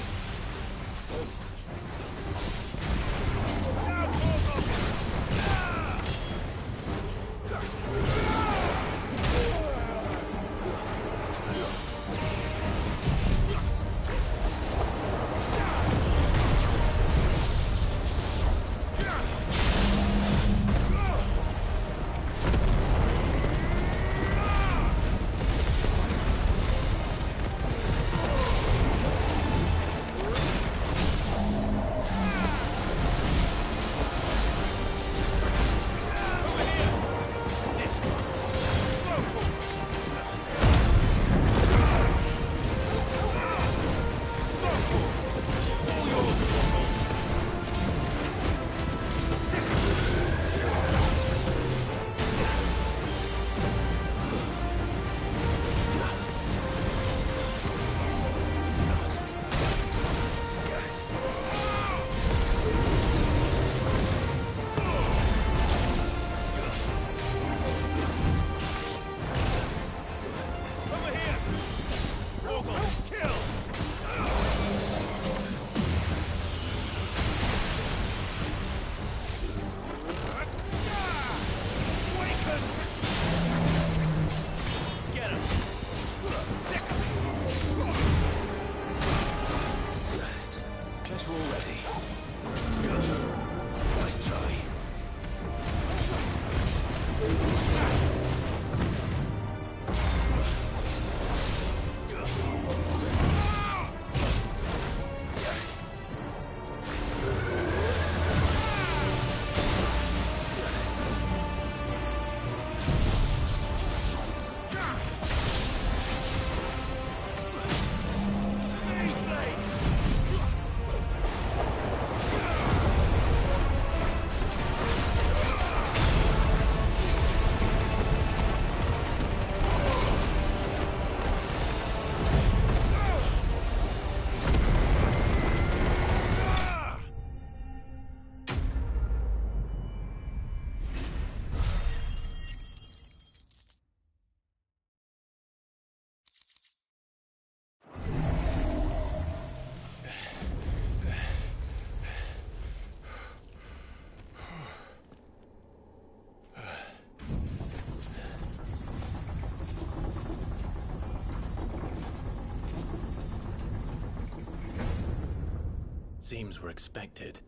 Seems we're expected.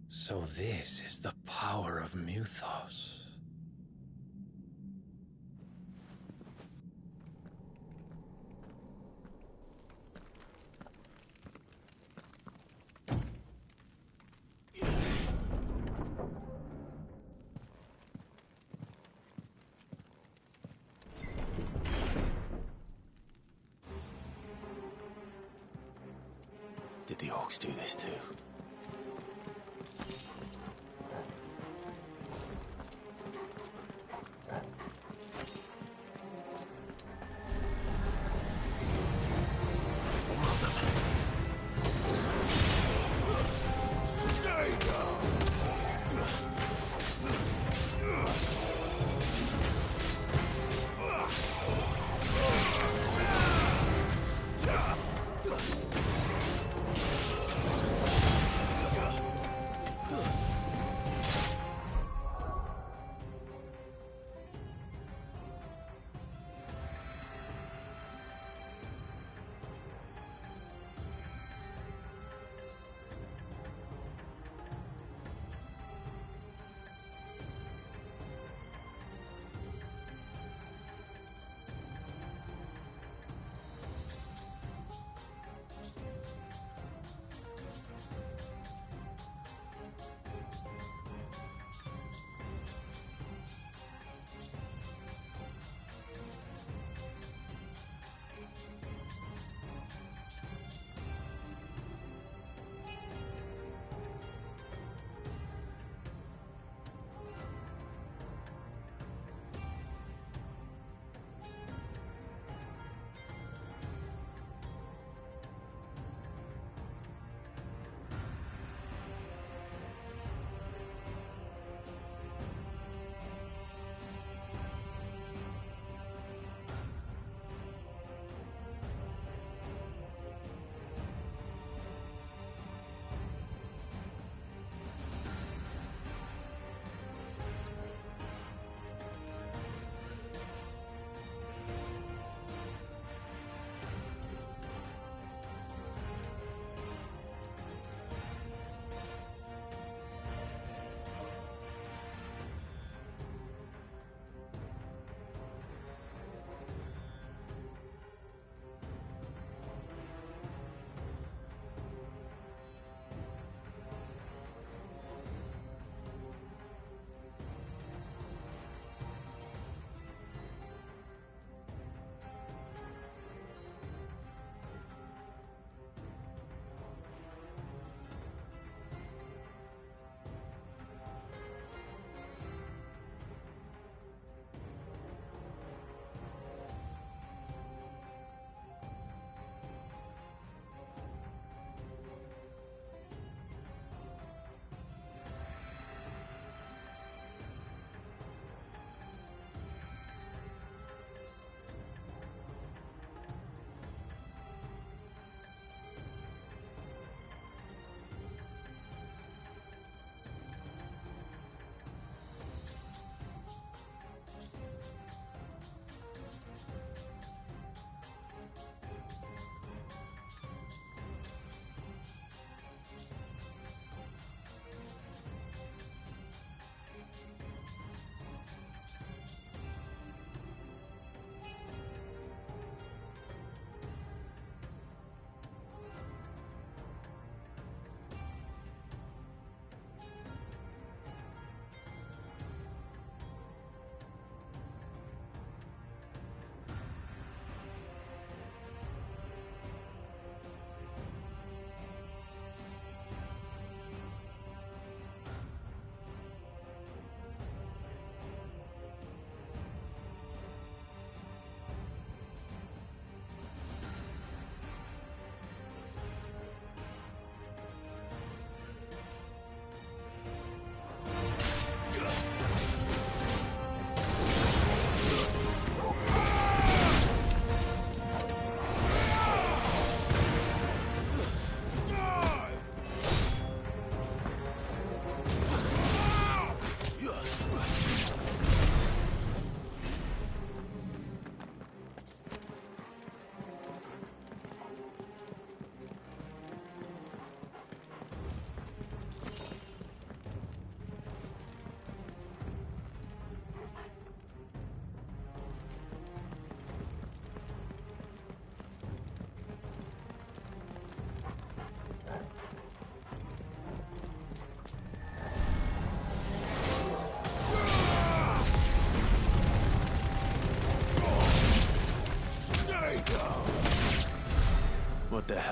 So this is the power of Muthos. Did the orcs do this too?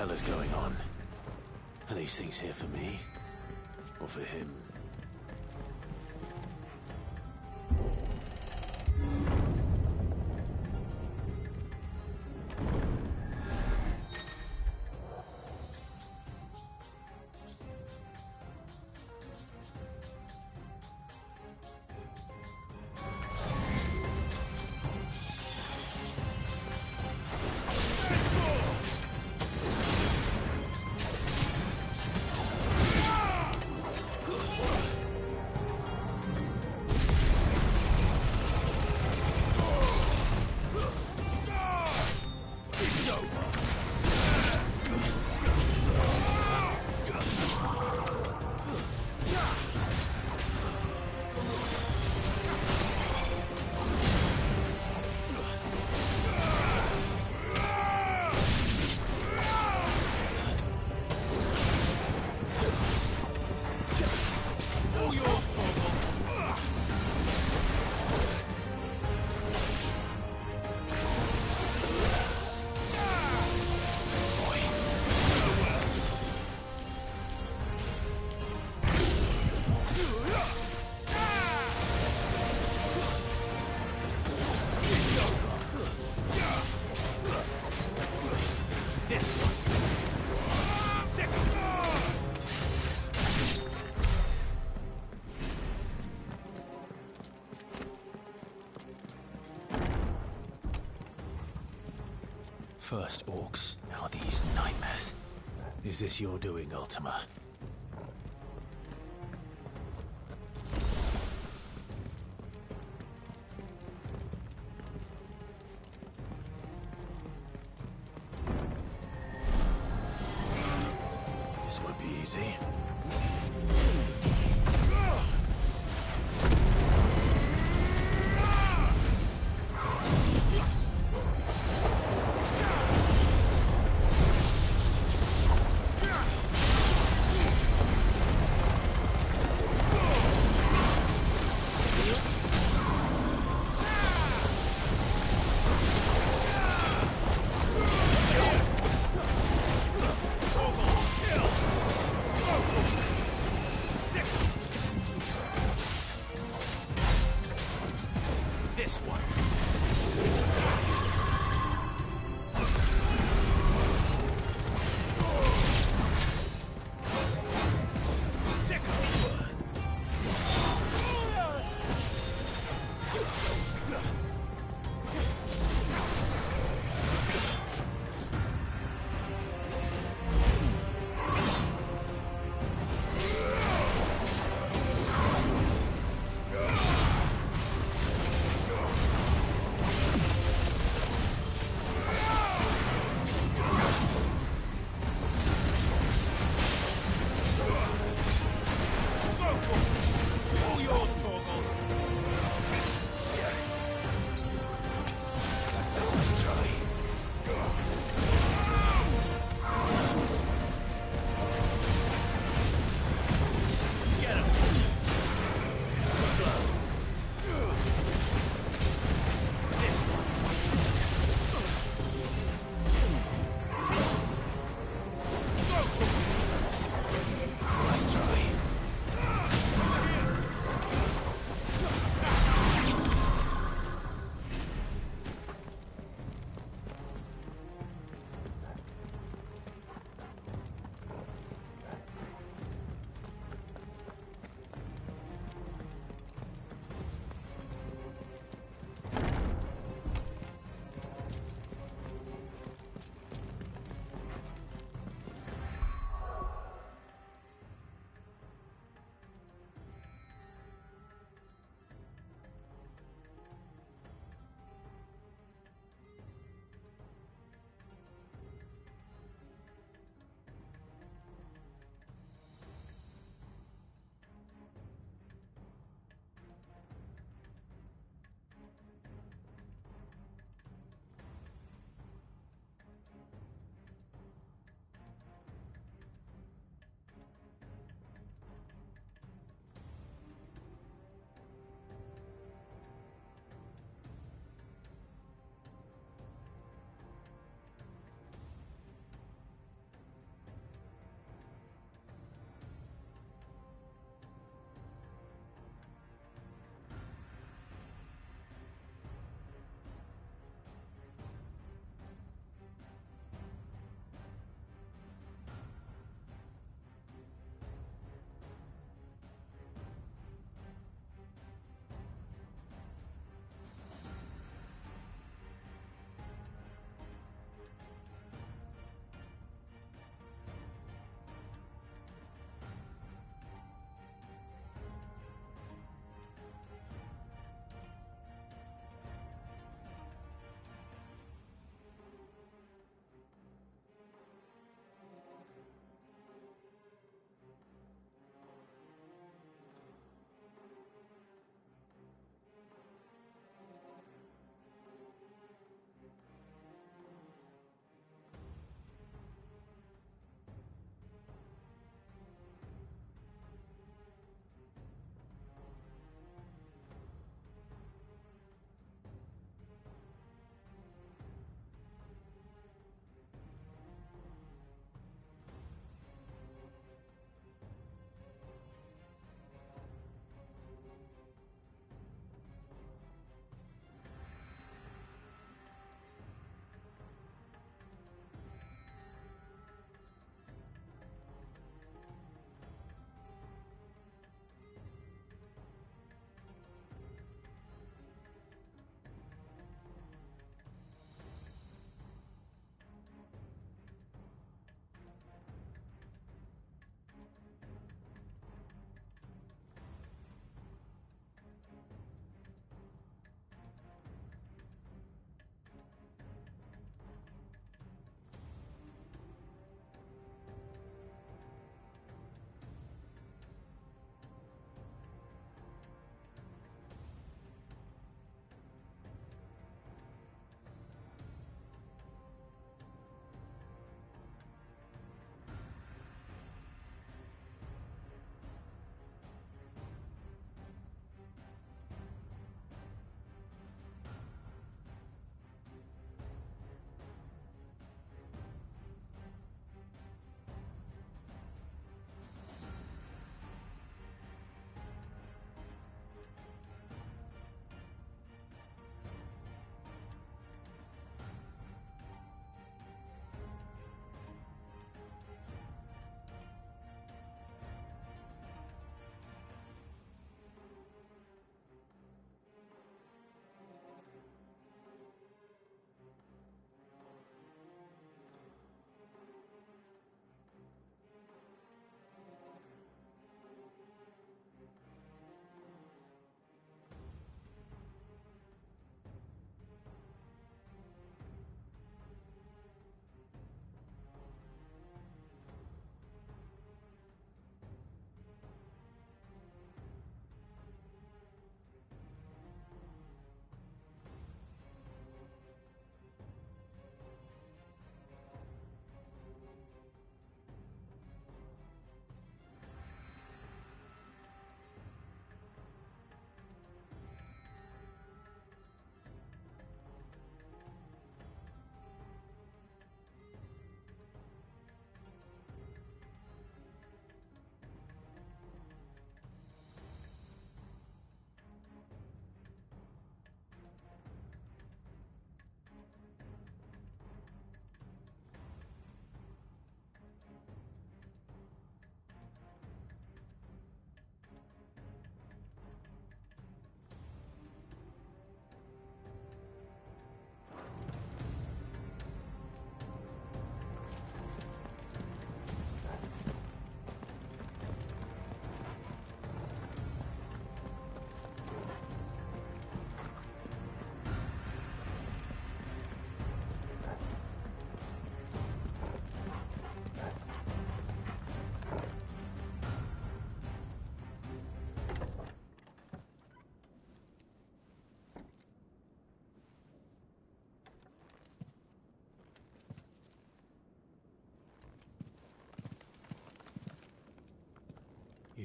hell is going on? Are these things here for me? Or for him? First orcs, now these nightmares. Is this your doing, Ultima? This won't be easy.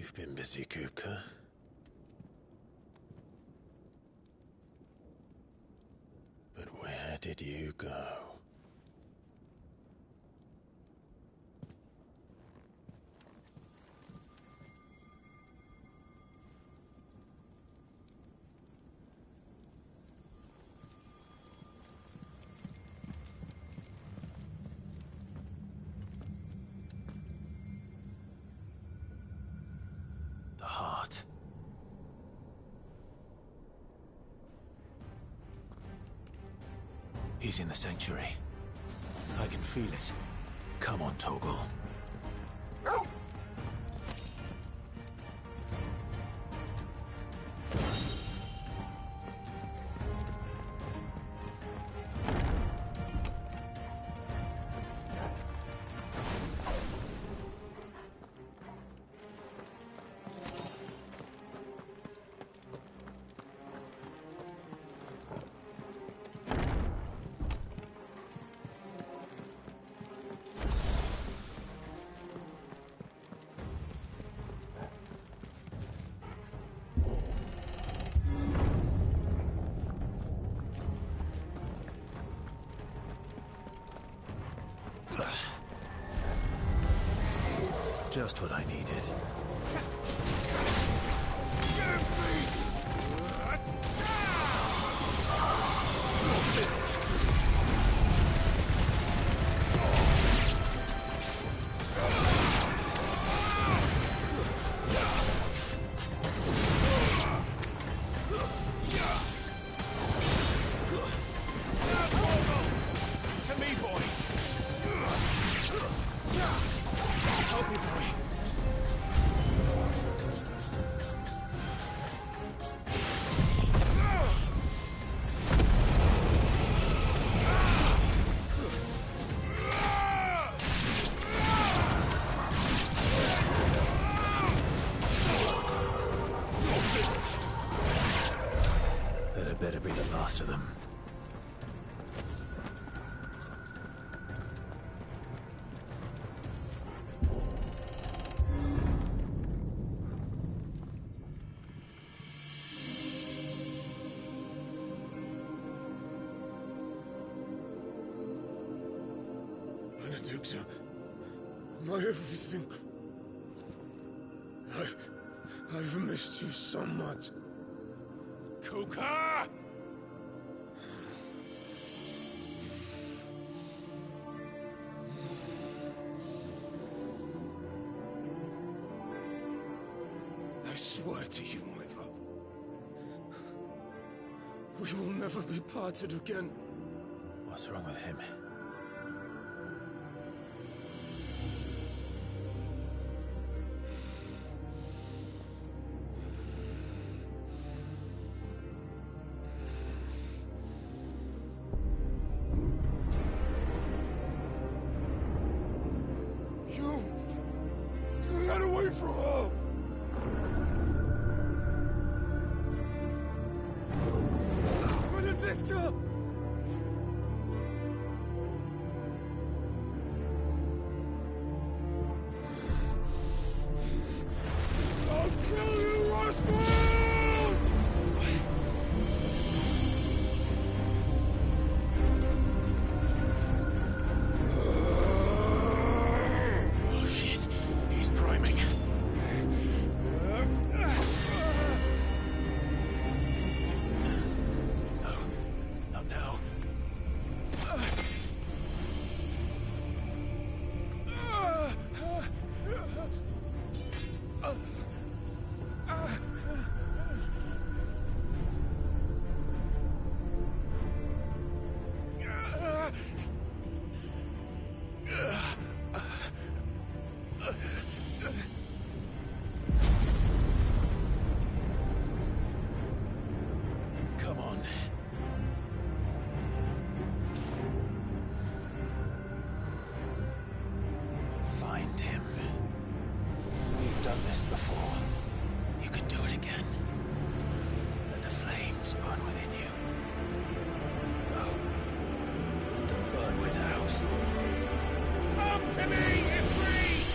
You've been busy, Kupka. But where did you go? The heart. He's in the sanctuary. I can feel it. Come on, Torgal. Just what I needed. To me, boy! Help me, boy! That had better be the last of them. Benedicta, my everything. I've missed you so much. Kuka! I swear to you, my love. We will never be parted again. What's wrong with him? You got away from her. Benedicta! I'll kill you, Roscoe! Oh shit, he's priming. No, not now. Come on. Find him. You've done this before. You can do it again. Let the flames burn within you. No. Let them burn without. Come to me, Ifrit!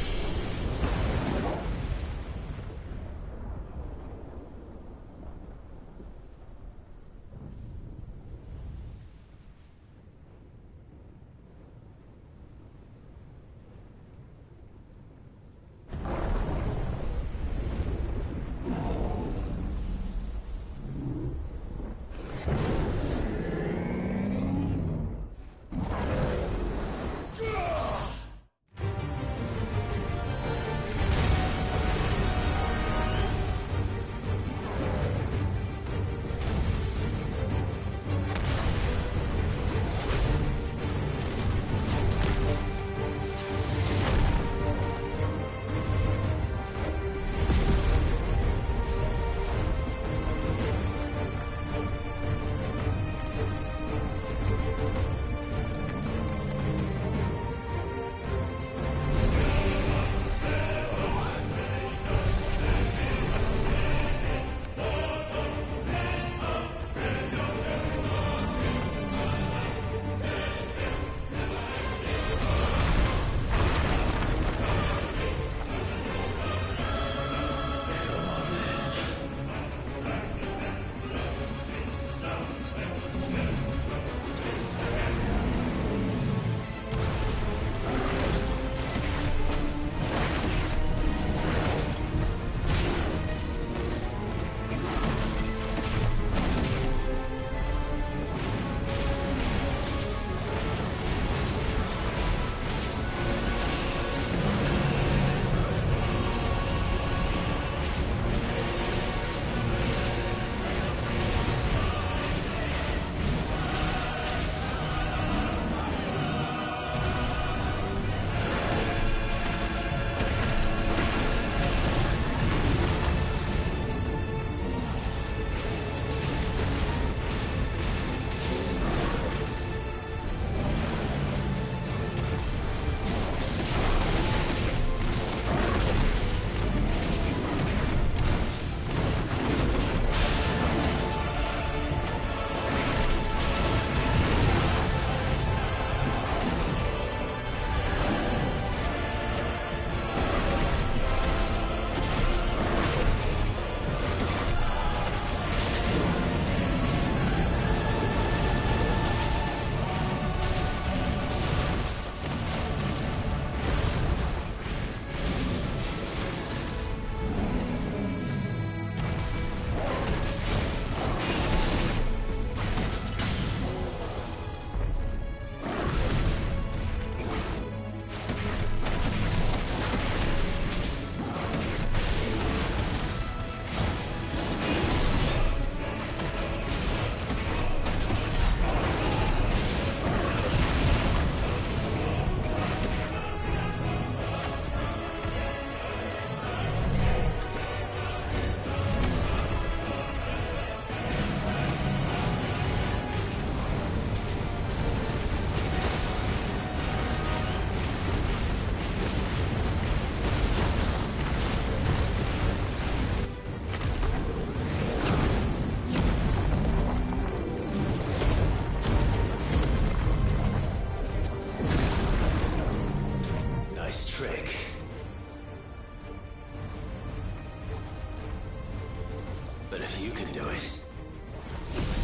But if you can do it,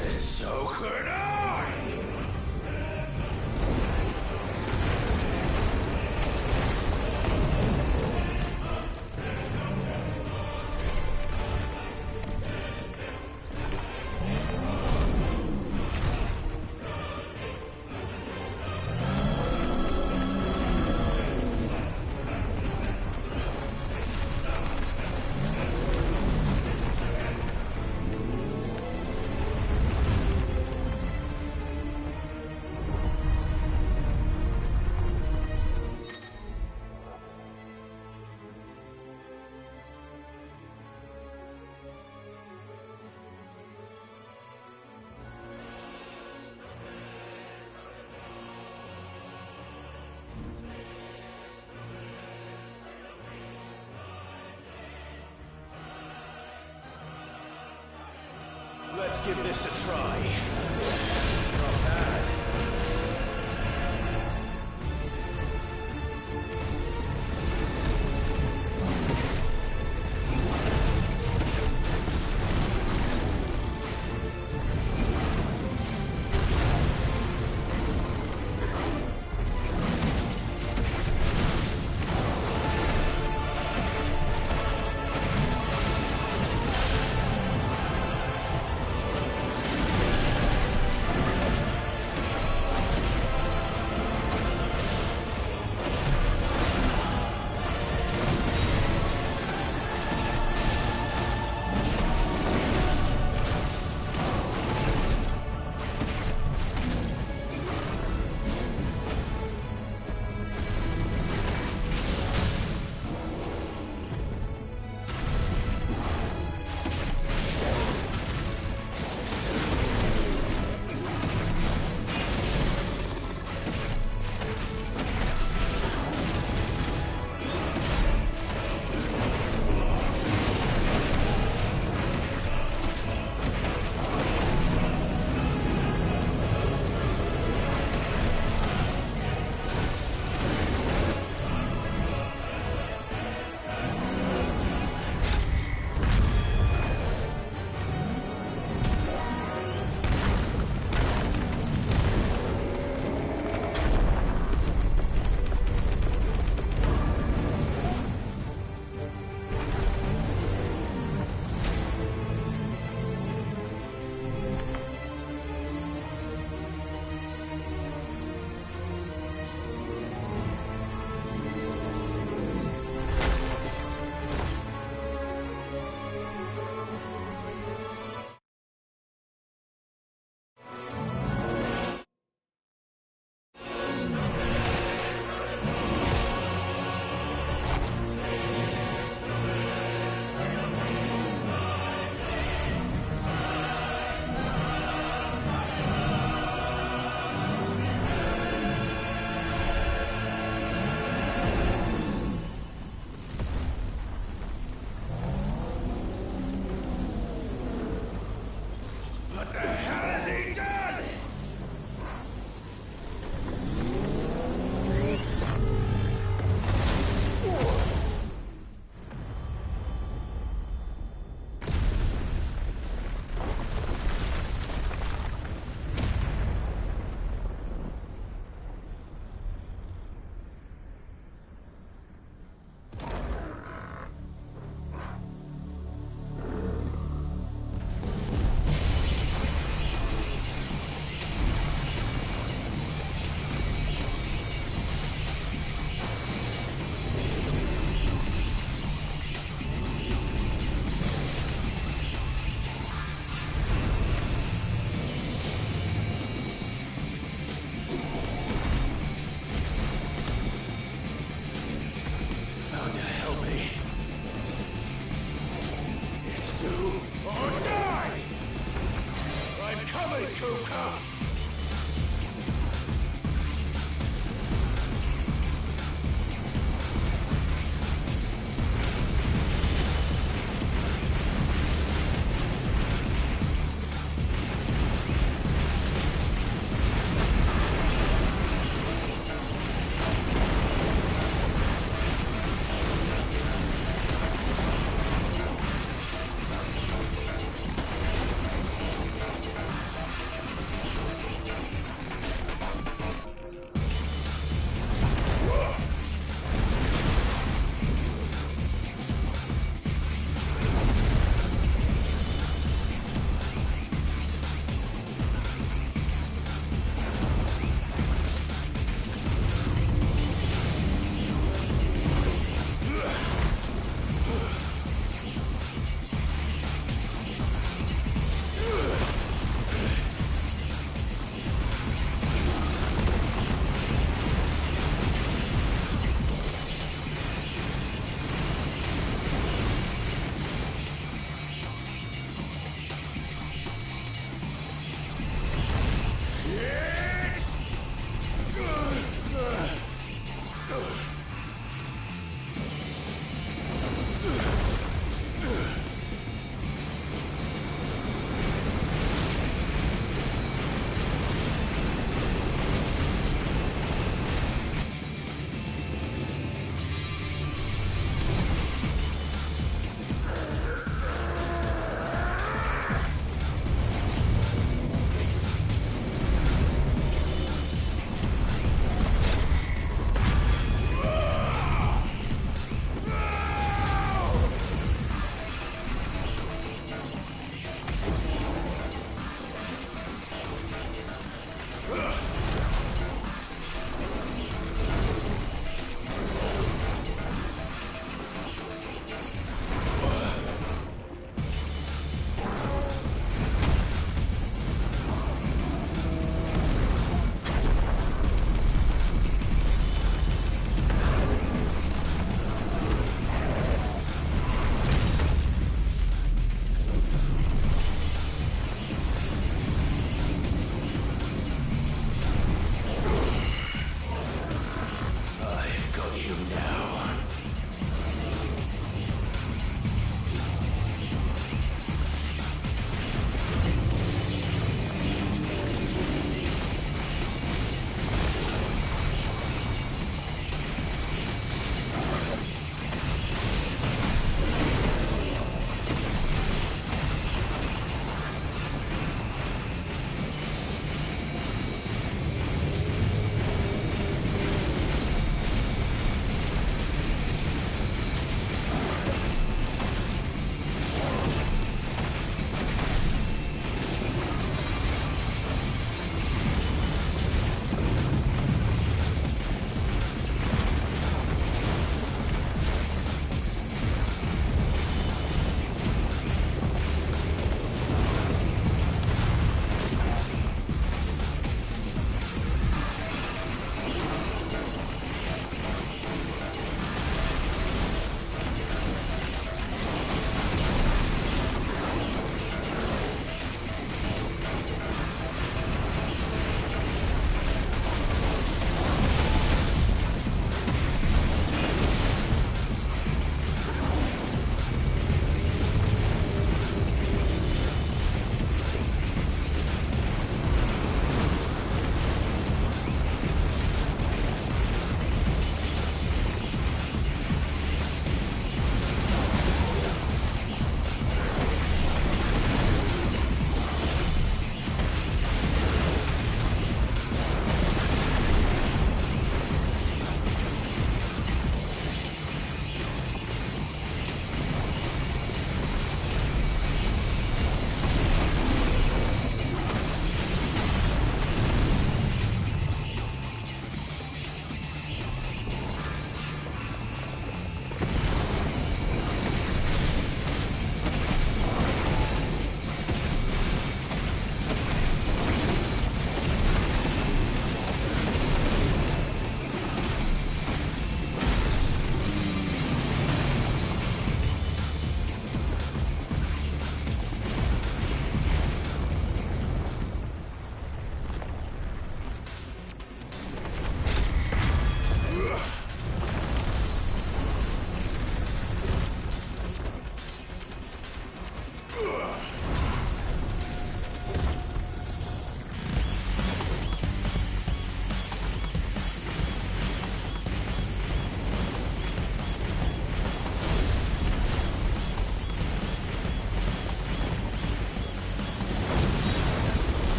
then so could I! Let's give this a try. Not bad.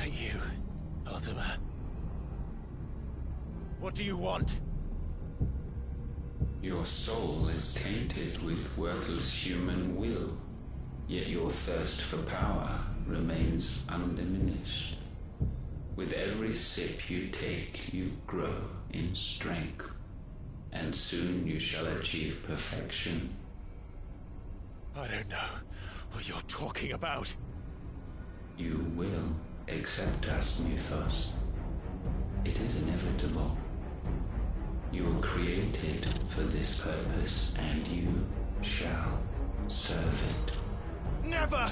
that you, Ultima? What do you want? Your soul is tainted with worthless human will, yet your thirst for power remains undiminished. With every sip you take, you grow in strength, and soon you shall achieve perfection. I don't know what you're talking about. You will accept us, Mythos. It is inevitable. You were created for this purpose, and you shall serve it. Never!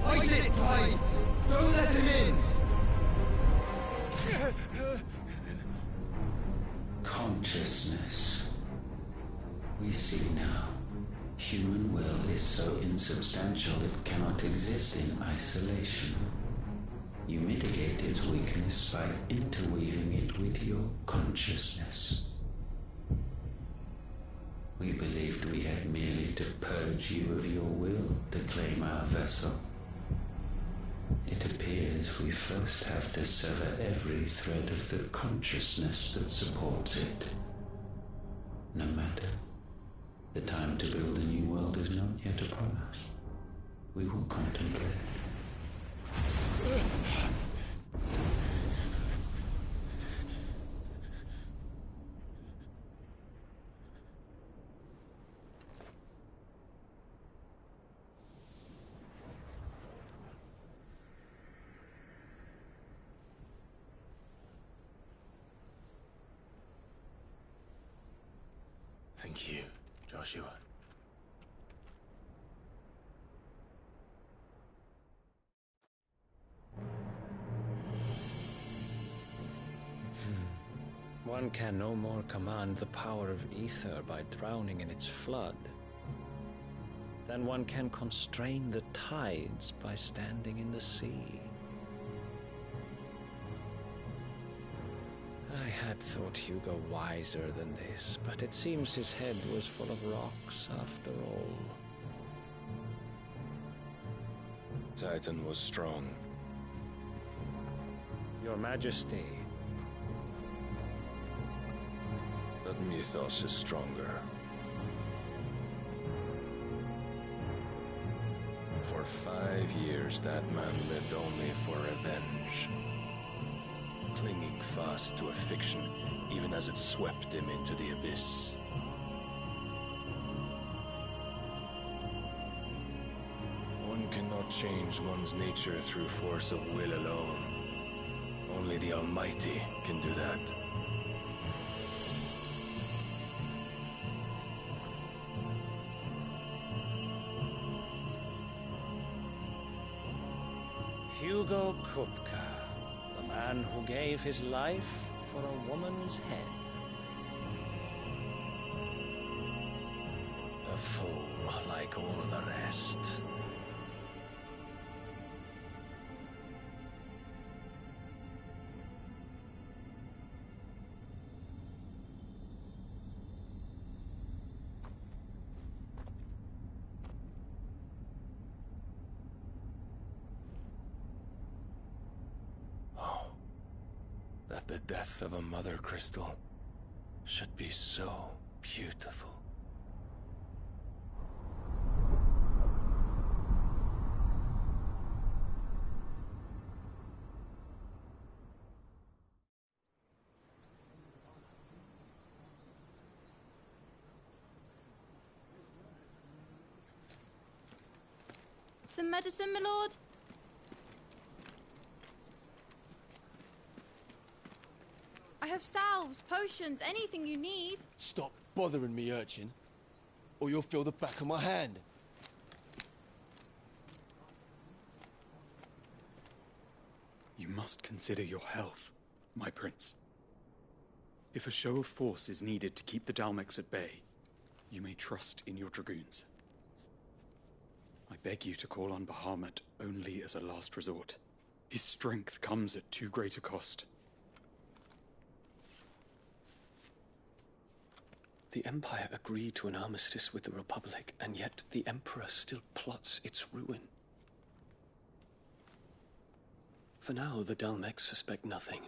Fight it, Clyde! Don't let him in! Consciousness. We see now. Human will is so insubstantial it cannot exist in isolation. You mitigate its weakness by interweaving it with your consciousness. We believed we had merely to purge you of your will to claim our vessel. It appears we first have to sever every thread of the consciousness that supports it. No matter. The time to build a new world is not yet upon us. We will contemplate. Thank you, Joshua. One can no more command the power of ether by drowning in its flood than one can constrain the tides by standing in the sea. I had thought Hugo wiser than this, but it seems his head was full of rocks after all. Titan was strong. Your Majesty. But Mythos is stronger. For 5 years, that man lived only for revenge. Clinging fast to a fiction, even as it swept him into the abyss. One cannot change one's nature through force of will alone. Only the Almighty can do that. Hugo Kupka, the man who gave his life for a woman's head. A fool like all the rest. That the death of a mother crystal should be so beautiful. Some medicine, my lord? I have salves, potions, anything you need. Stop bothering me, urchin, or you'll feel the back of my hand. You must consider your health, my prince. If a show of force is needed to keep the Dalmex at bay, you may trust in your dragoons. I beg you to call on Bahamut only as a last resort. His strength comes at too great a cost. The Empire agreed to an armistice with the Republic, and yet the Emperor still plots its ruin. For now, the Dalmex suspect nothing,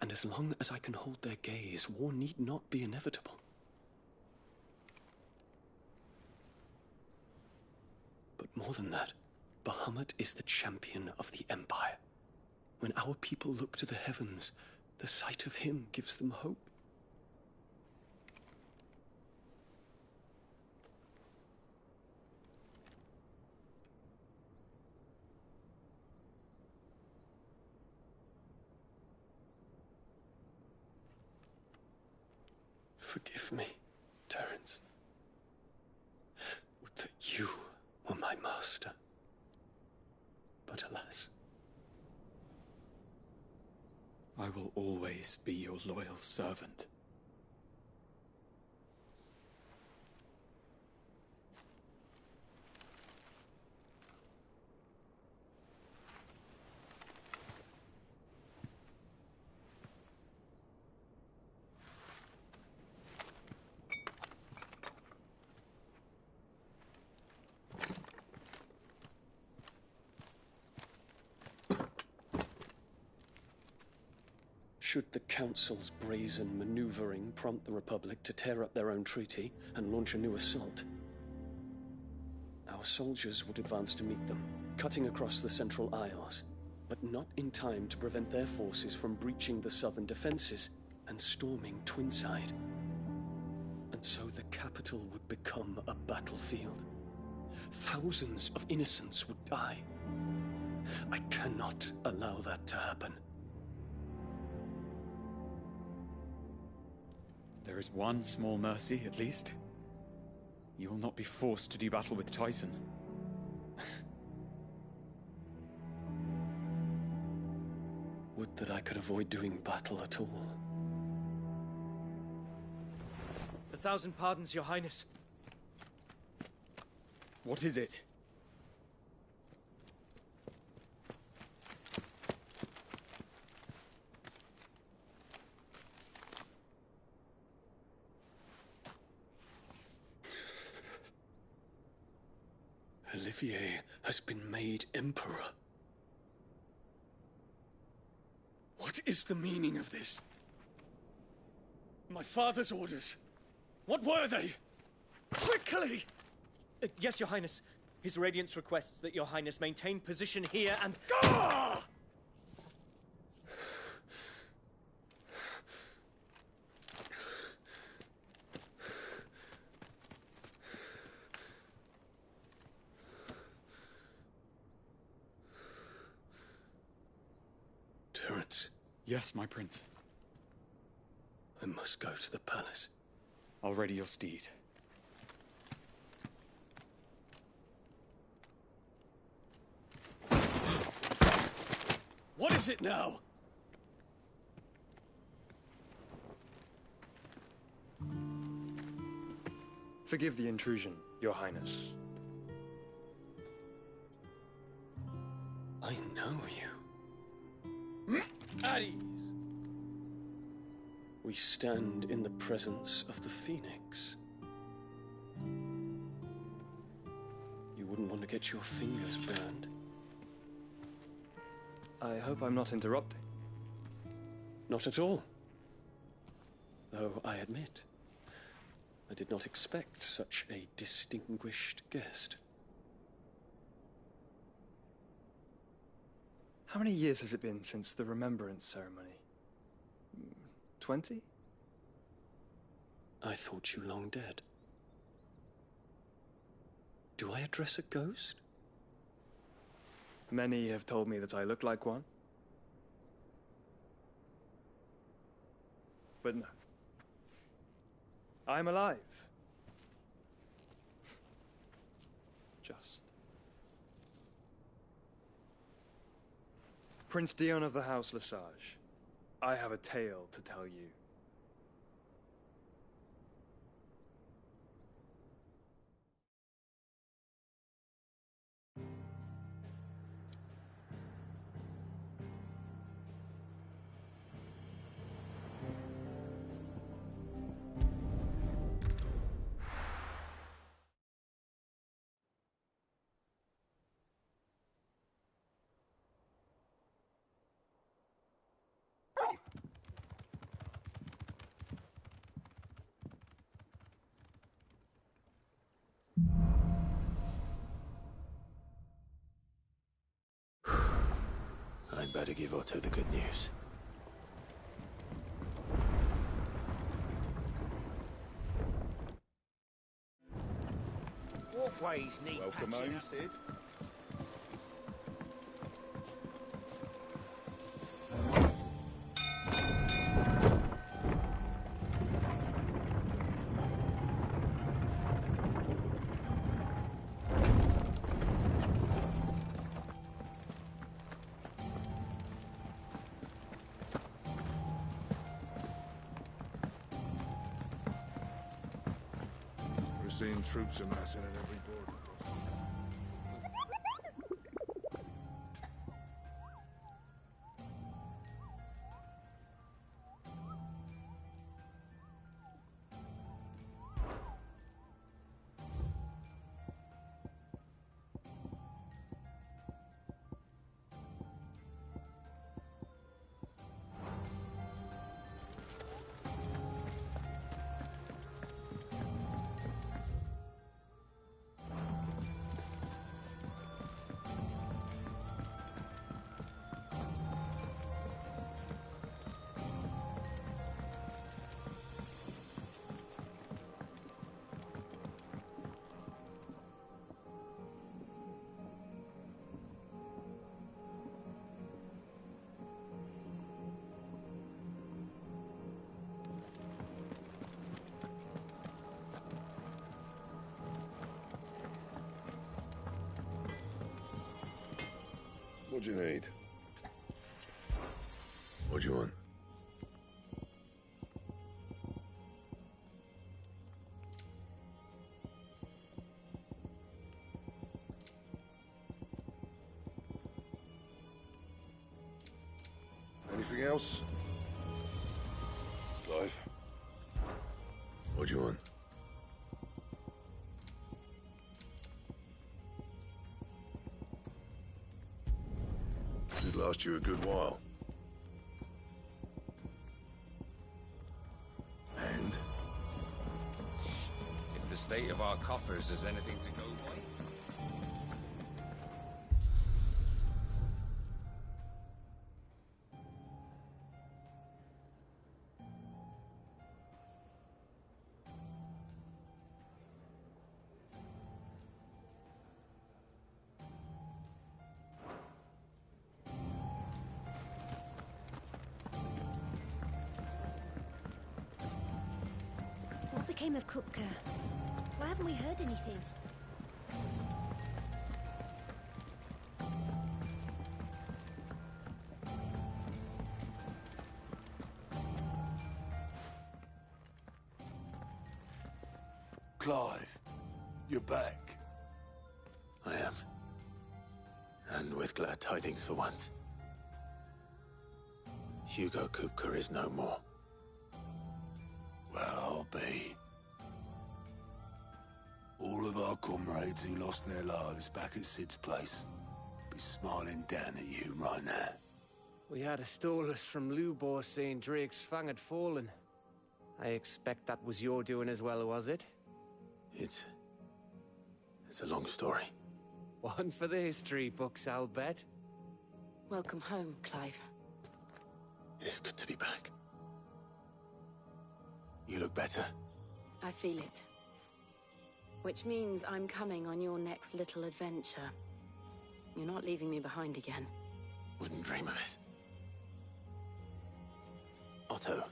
and as long as I can hold their gaze, war need not be inevitable. But more than that, Bahamut is the champion of the Empire. When our people look to the heavens, the sight of him gives them hope. Forgive me, Terence. Would that you were my master. But alas. I will always be your loyal servant. Should the Council's brazen maneuvering prompt the Republic to tear up their own treaty and launch a new assault, our soldiers would advance to meet them, cutting across the Central Isles, but not in time to prevent their forces from breaching the southern defenses and storming Twinside. And so the capital would become a battlefield. Thousands of innocents would die. I cannot allow that to happen. There is one small mercy, at least. You will not be forced to do battle with Titan. Would that I could avoid doing battle at all. 1,000 pardons, Your Highness. What is it? Olivier has been made Emperor. What is the meaning of this? My father's orders. What were they? Quickly! Yes, Your Highness. His Radiance requests that Your Highness maintain position here and... Ah! Terence. Yes, my prince. I must go to the palace. I'll ready your steed. What is it now? Forgive the intrusion, Your Highness. I know you. At ease. We stand in the presence of the Phoenix. You wouldn't want to get your fingers burned. I hope I'm not interrupting. Not at all. Though I admit, I did not expect such a distinguished guest. How many years has it been since the Remembrance ceremony? 20? I thought you long dead. Do I address a ghost? Many have told me that I look like one. But no. I'm alive. Just. Prince Dion of the House Lesage, I have a tale to tell you. better give Otto the good news. Walkways need Welcome patching home, up. Sid. We're seeing troops amassing at every border crossing. What do you need? What do you want? Anything else? Clive? What do you want? Should last you a good while. And? If the state of our coffers is anything to go by. What became of Kupka? Why haven't we heard anything? Clive, you're back. I am. And with glad tidings for once. Hugo Kupka is no more. Well, I'll be. All of our comrades who lost their lives back at Sid's place be smiling down at you right now. We had a stolus from Lubor saying Drake's fang had fallen. I expect that was your doing as well, was it? It's a long story. One for the history books, I'll bet. Welcome home, Clive. It's good to be back. You look better. I feel it. Which means I'm coming on your next little adventure. You're not leaving me behind again. Wouldn't dream of it. Otto.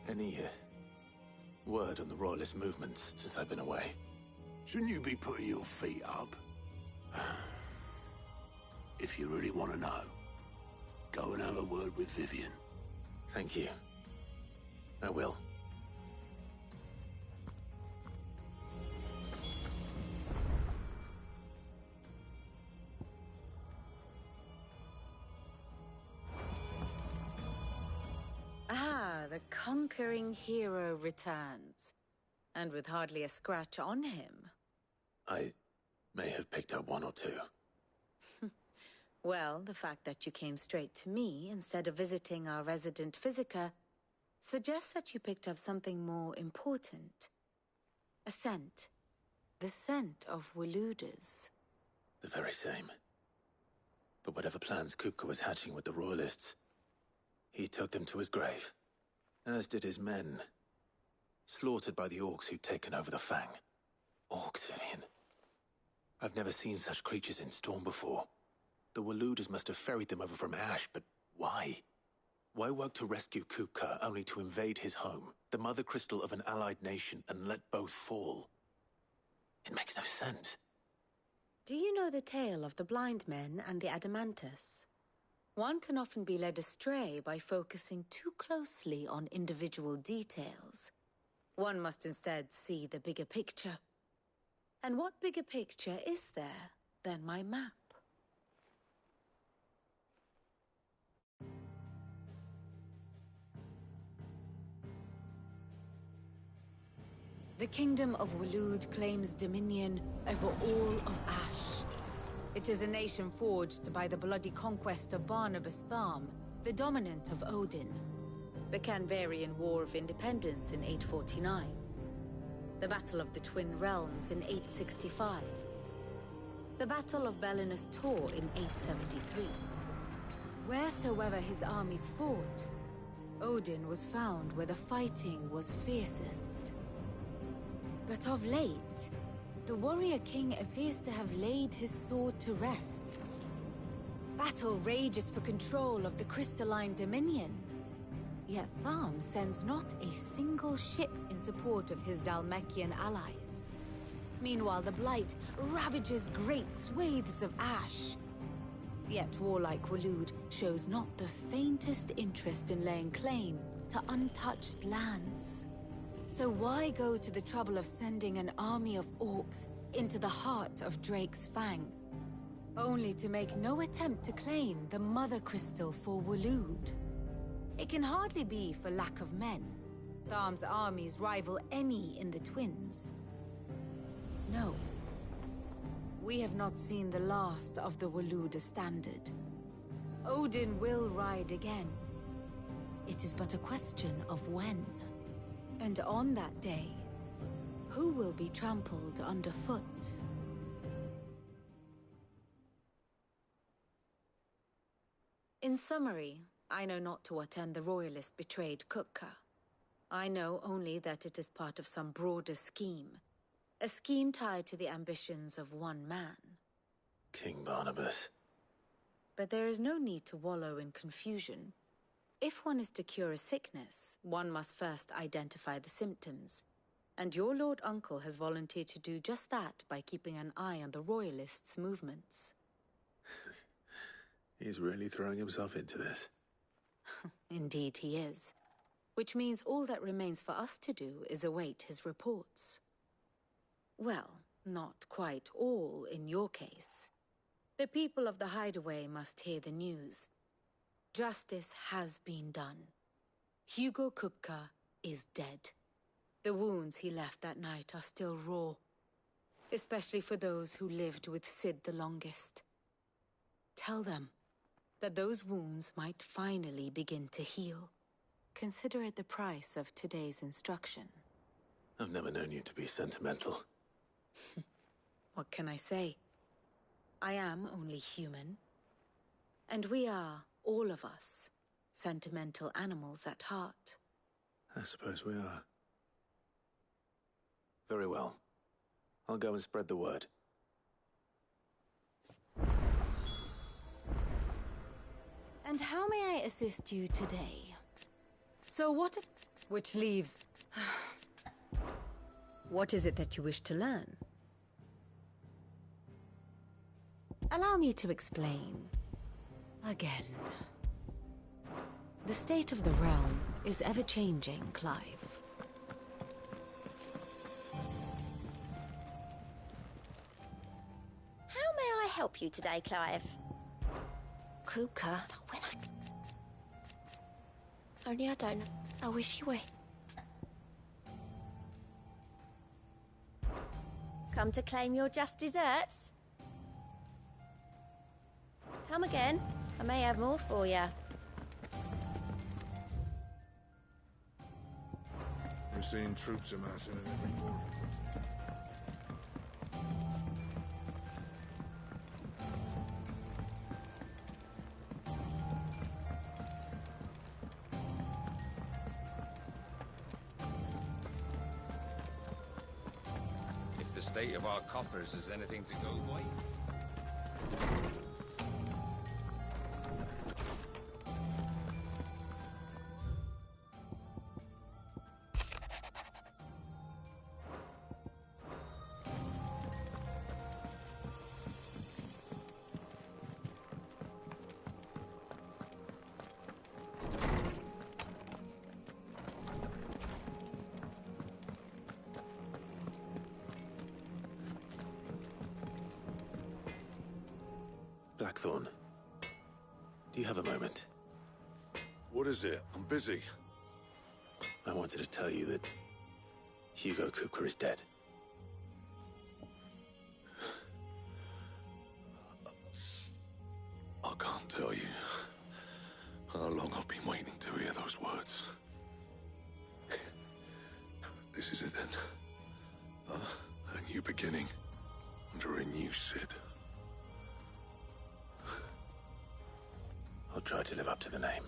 Any word on the Royalist movement since I've been away? Shouldn't you be putting your feet up? If you really want to know, go and have a word with Vivian. Thank you. I will. Ah, the conquering hero returns. And with hardly a scratch on him. I may have picked up one or two. Well, the fact that you came straight to me instead of visiting our resident physiker suggests that you picked up something more important. A scent. The scent of Waludas. The very same. But whatever plans Kupka was hatching with the Royalists, he took them to his grave. As did his men. Slaughtered by the orcs who'd taken over the Fang. Orcs, Vivian. I've never seen such creatures in Storm before. The Waluders must have ferried them over from Ash, but why? Why work to rescue Kupka only to invade his home, the mother crystal of an allied nation, and let both fall? It makes no sense. Do you know the tale of the blind men and the Adamantus? One can often be led astray by focusing too closely on individual details. One must instead see the bigger picture. And what bigger picture is there than my map? The Kingdom of Walud claims dominion over all of Ash. It is a nation forged by the bloody conquest of Barnabas Tharm, the dominant of Odin. The Canvarian War of Independence in 849. The Battle of the Twin Realms in 865. The Battle of Belinus Tor in 873. Wheresoever his armies fought, Odin was found where the fighting was fiercest. But of late, the warrior king appears to have laid his sword to rest. Battle rages for control of the crystalline dominion. Yet Tharm sends not a single ship in support of his Dhalmekian allies. Meanwhile, the Blight ravages great swathes of Ash. Yet warlike Walud shows not the faintest interest in laying claim to untouched lands. So why go to the trouble of sending an army of orcs into the heart of Drake's Fang, only to make no attempt to claim the Mother Crystal for Walud? It can hardly be for lack of men. Tharm's armies rival any in the Twins. No. We have not seen the last of the Waluda standard. Odin will ride again. It is but a question of when. And on that day, who will be trampled underfoot? In summary, I know not to what end the Royalists betrayed Kupka. I know only that it is part of some broader scheme. A scheme tied to the ambitions of one man. King Barnabas. But there is no need to wallow in confusion. If one is to cure a sickness, one must first identify the symptoms. And your Lord Uncle has volunteered to do just that by keeping an eye on the Royalists' movements. He's really throwing himself into this. Indeed he is. Which means all that remains for us to do is await his reports. Well, not quite all in your case. The people of the Hideaway must hear the news. Justice has been done. Hugo Kupka is dead. The wounds he left that night are still raw, especially for those who lived with Sid the longest. Tell them that those wounds might finally begin to heal. Consider it the price of today's instruction. I've never known you to be sentimental. What can I say? I am only human. And we are, all of us, sentimental animals at heart. I suppose we are. Very well. I'll go and spread the word. And how may I assist you today? So what if... Which leaves... What is it that you wish to learn? Allow me to explain. Again. The state of the realm is ever-changing, Clive. How may I help you today, Clive? Kupka, when Only I don't know. I wish you would. Come to claim your just desserts? Come again. I may have more for you. We're seeing troops amassing at every border. state of our coffers is anything to go by. Blackthorn, do you have a moment? What is it? I'm busy. I wanted to tell you that Hugo Kupka is dead. I can't tell you how long I've been waiting to hear those words. This is it then. A new beginning under a new Cid. I'll try to live up to the name.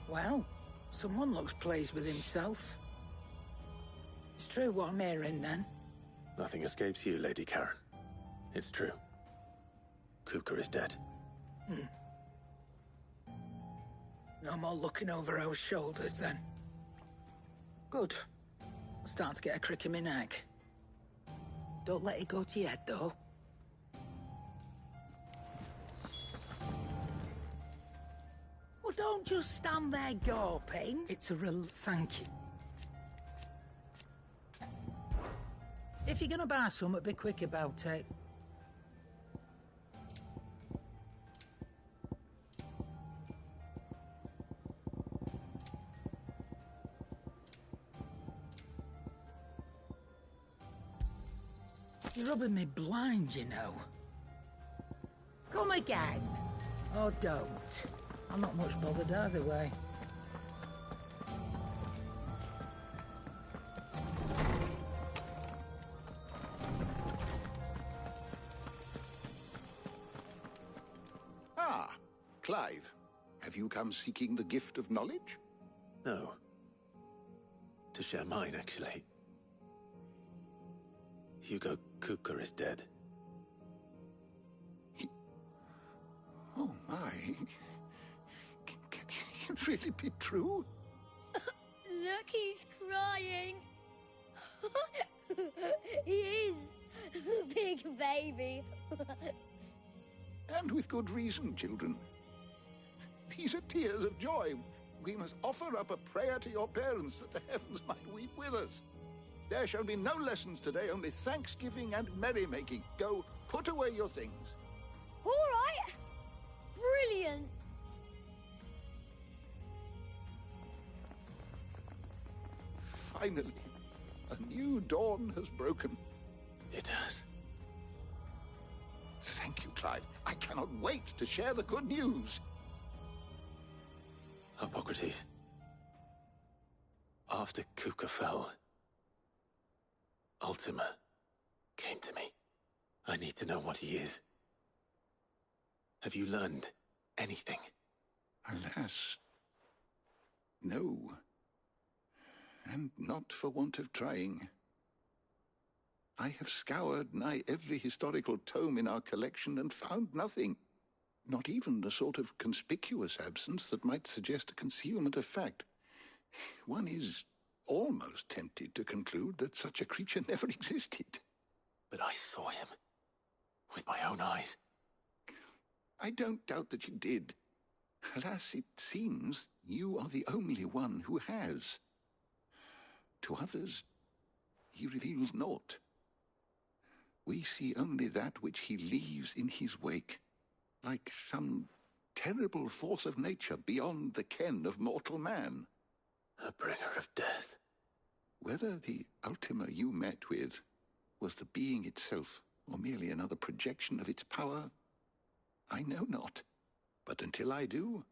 Well, someone looks pleased with himself. It's true what I'm hearing, then. Nothing escapes you, Lady Karen. It's true. Kupka is dead. No more looking over our shoulders, then. Good. I'm starting to get a crick in my neck. Don't let it go to your head, though. Well, don't just stand there gawping. It's a real thank you. If you're gonna buy something, be quick about it. You're rubbing me blind, you know. Come again. Or don't. I'm not much bothered either way. Ah, Clive. Have you come seeking the gift of knowledge? No. To share mine, actually. Hugo Kupka is dead. Oh, my. Can it really be true? Look, he's crying. He is. The big baby. And with good reason, children. These are tears of joy. We must offer up a prayer to your parents that the heavens might weep with us. There shall be no lessons today, only thanksgiving and merrymaking. Go, put away your things. All right. Brilliant. Finally, a new dawn has broken. It has. Thank you, Clive. I cannot wait to share the good news. Hippocrates. After Kupka fell, Ultima came to me. I need to know what he is. Have you learned anything? Alas, no. And not for want of trying. I have scoured nigh every historical tome in our collection and found nothing. Not even the sort of conspicuous absence that might suggest a concealment of fact. One is almost tempted to conclude that such a creature never existed. But I saw him. With my own eyes. I don't doubt that you did. Alas, it seems you are the only one who has. To others, he reveals naught. We see only that which he leaves in his wake, like some terrible force of nature beyond the ken of mortal man. A bringer of death. Whether the Ultima you met with was the being itself, or merely another projection of its power, I know not. But until I do,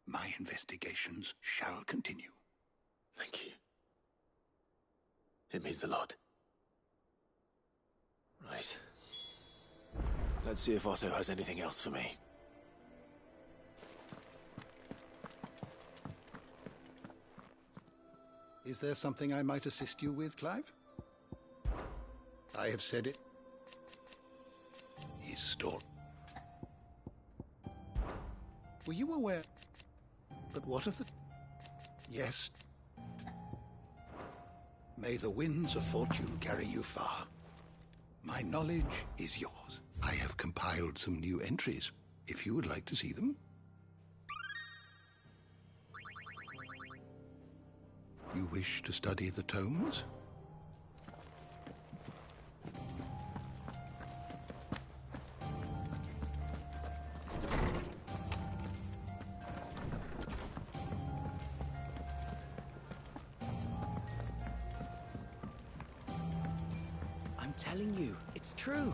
my investigations shall continue. Thank you. It means a lot. Right. Let's see if Otto has anything else for me. Is there something I might assist you with, Clive? I have said it. He's stalled. Were you aware? But what of the... Yes. May the winds of fortune carry you far. My knowledge is yours. I have compiled some new entries, if you would like to see them. You wish to study the tomes? I'm telling you, it's true.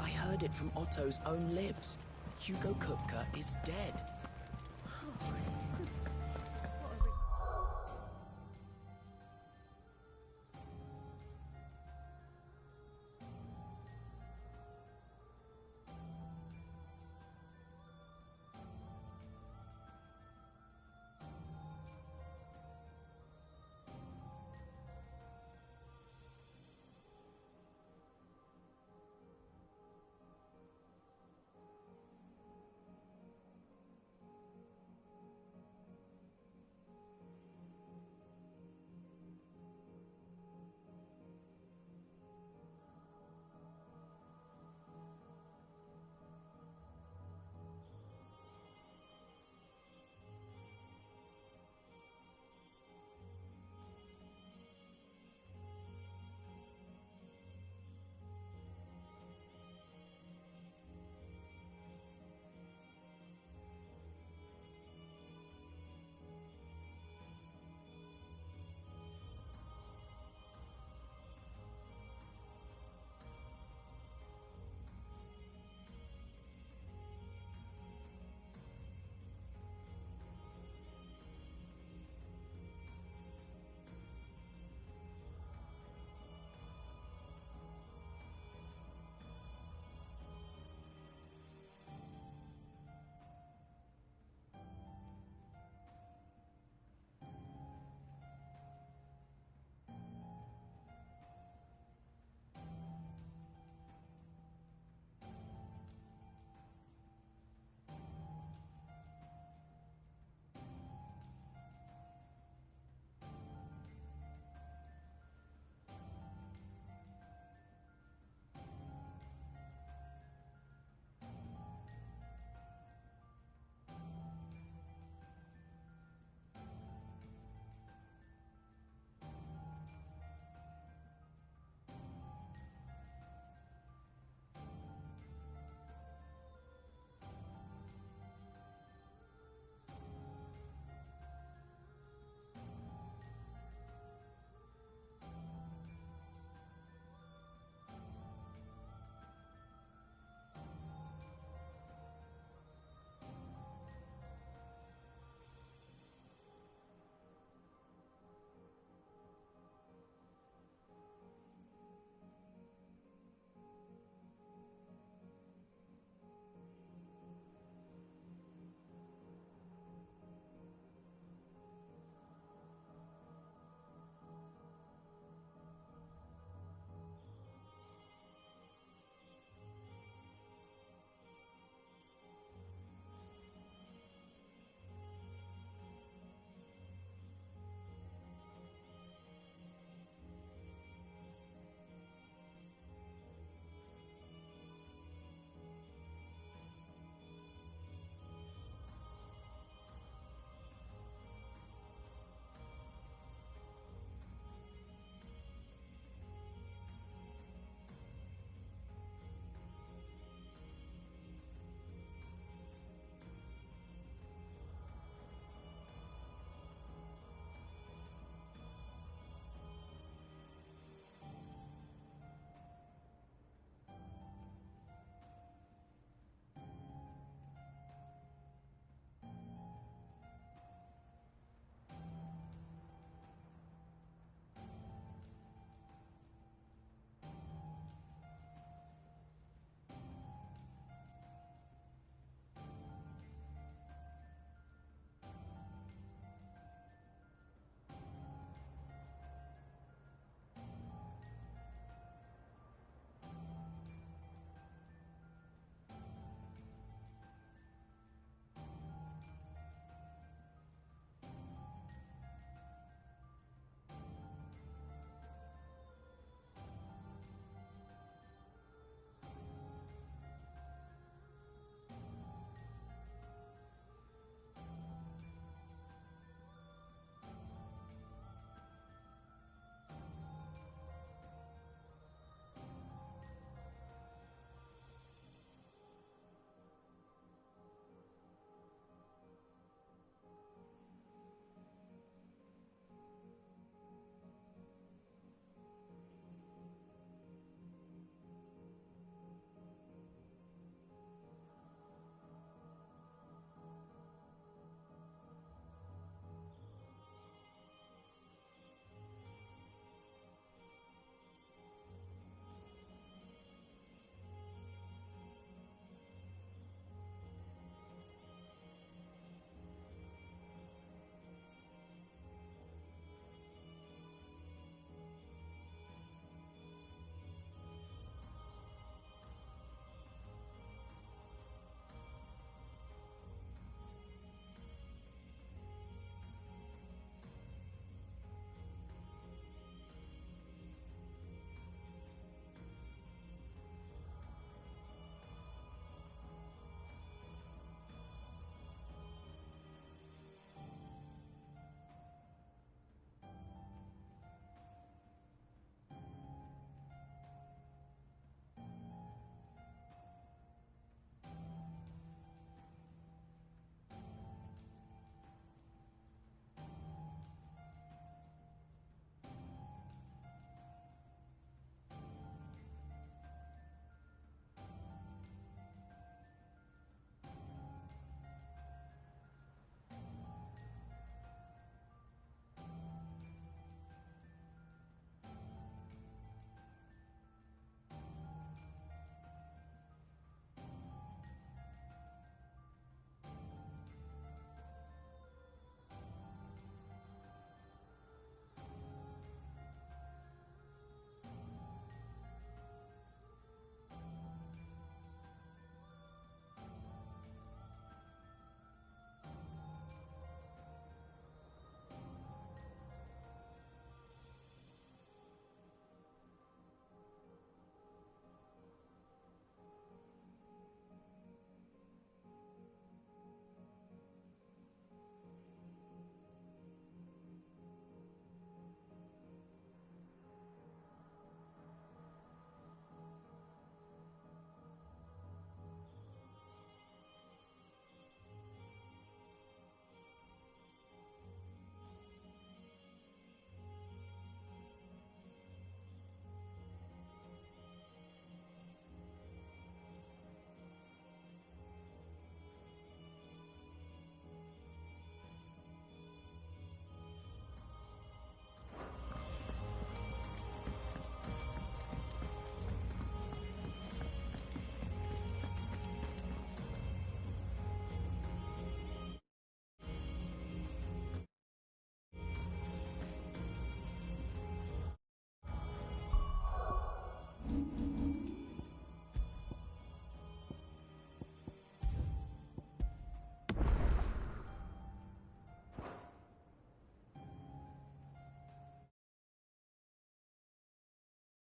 I heard it from Otto's own lips. Hugo Kupka is dead.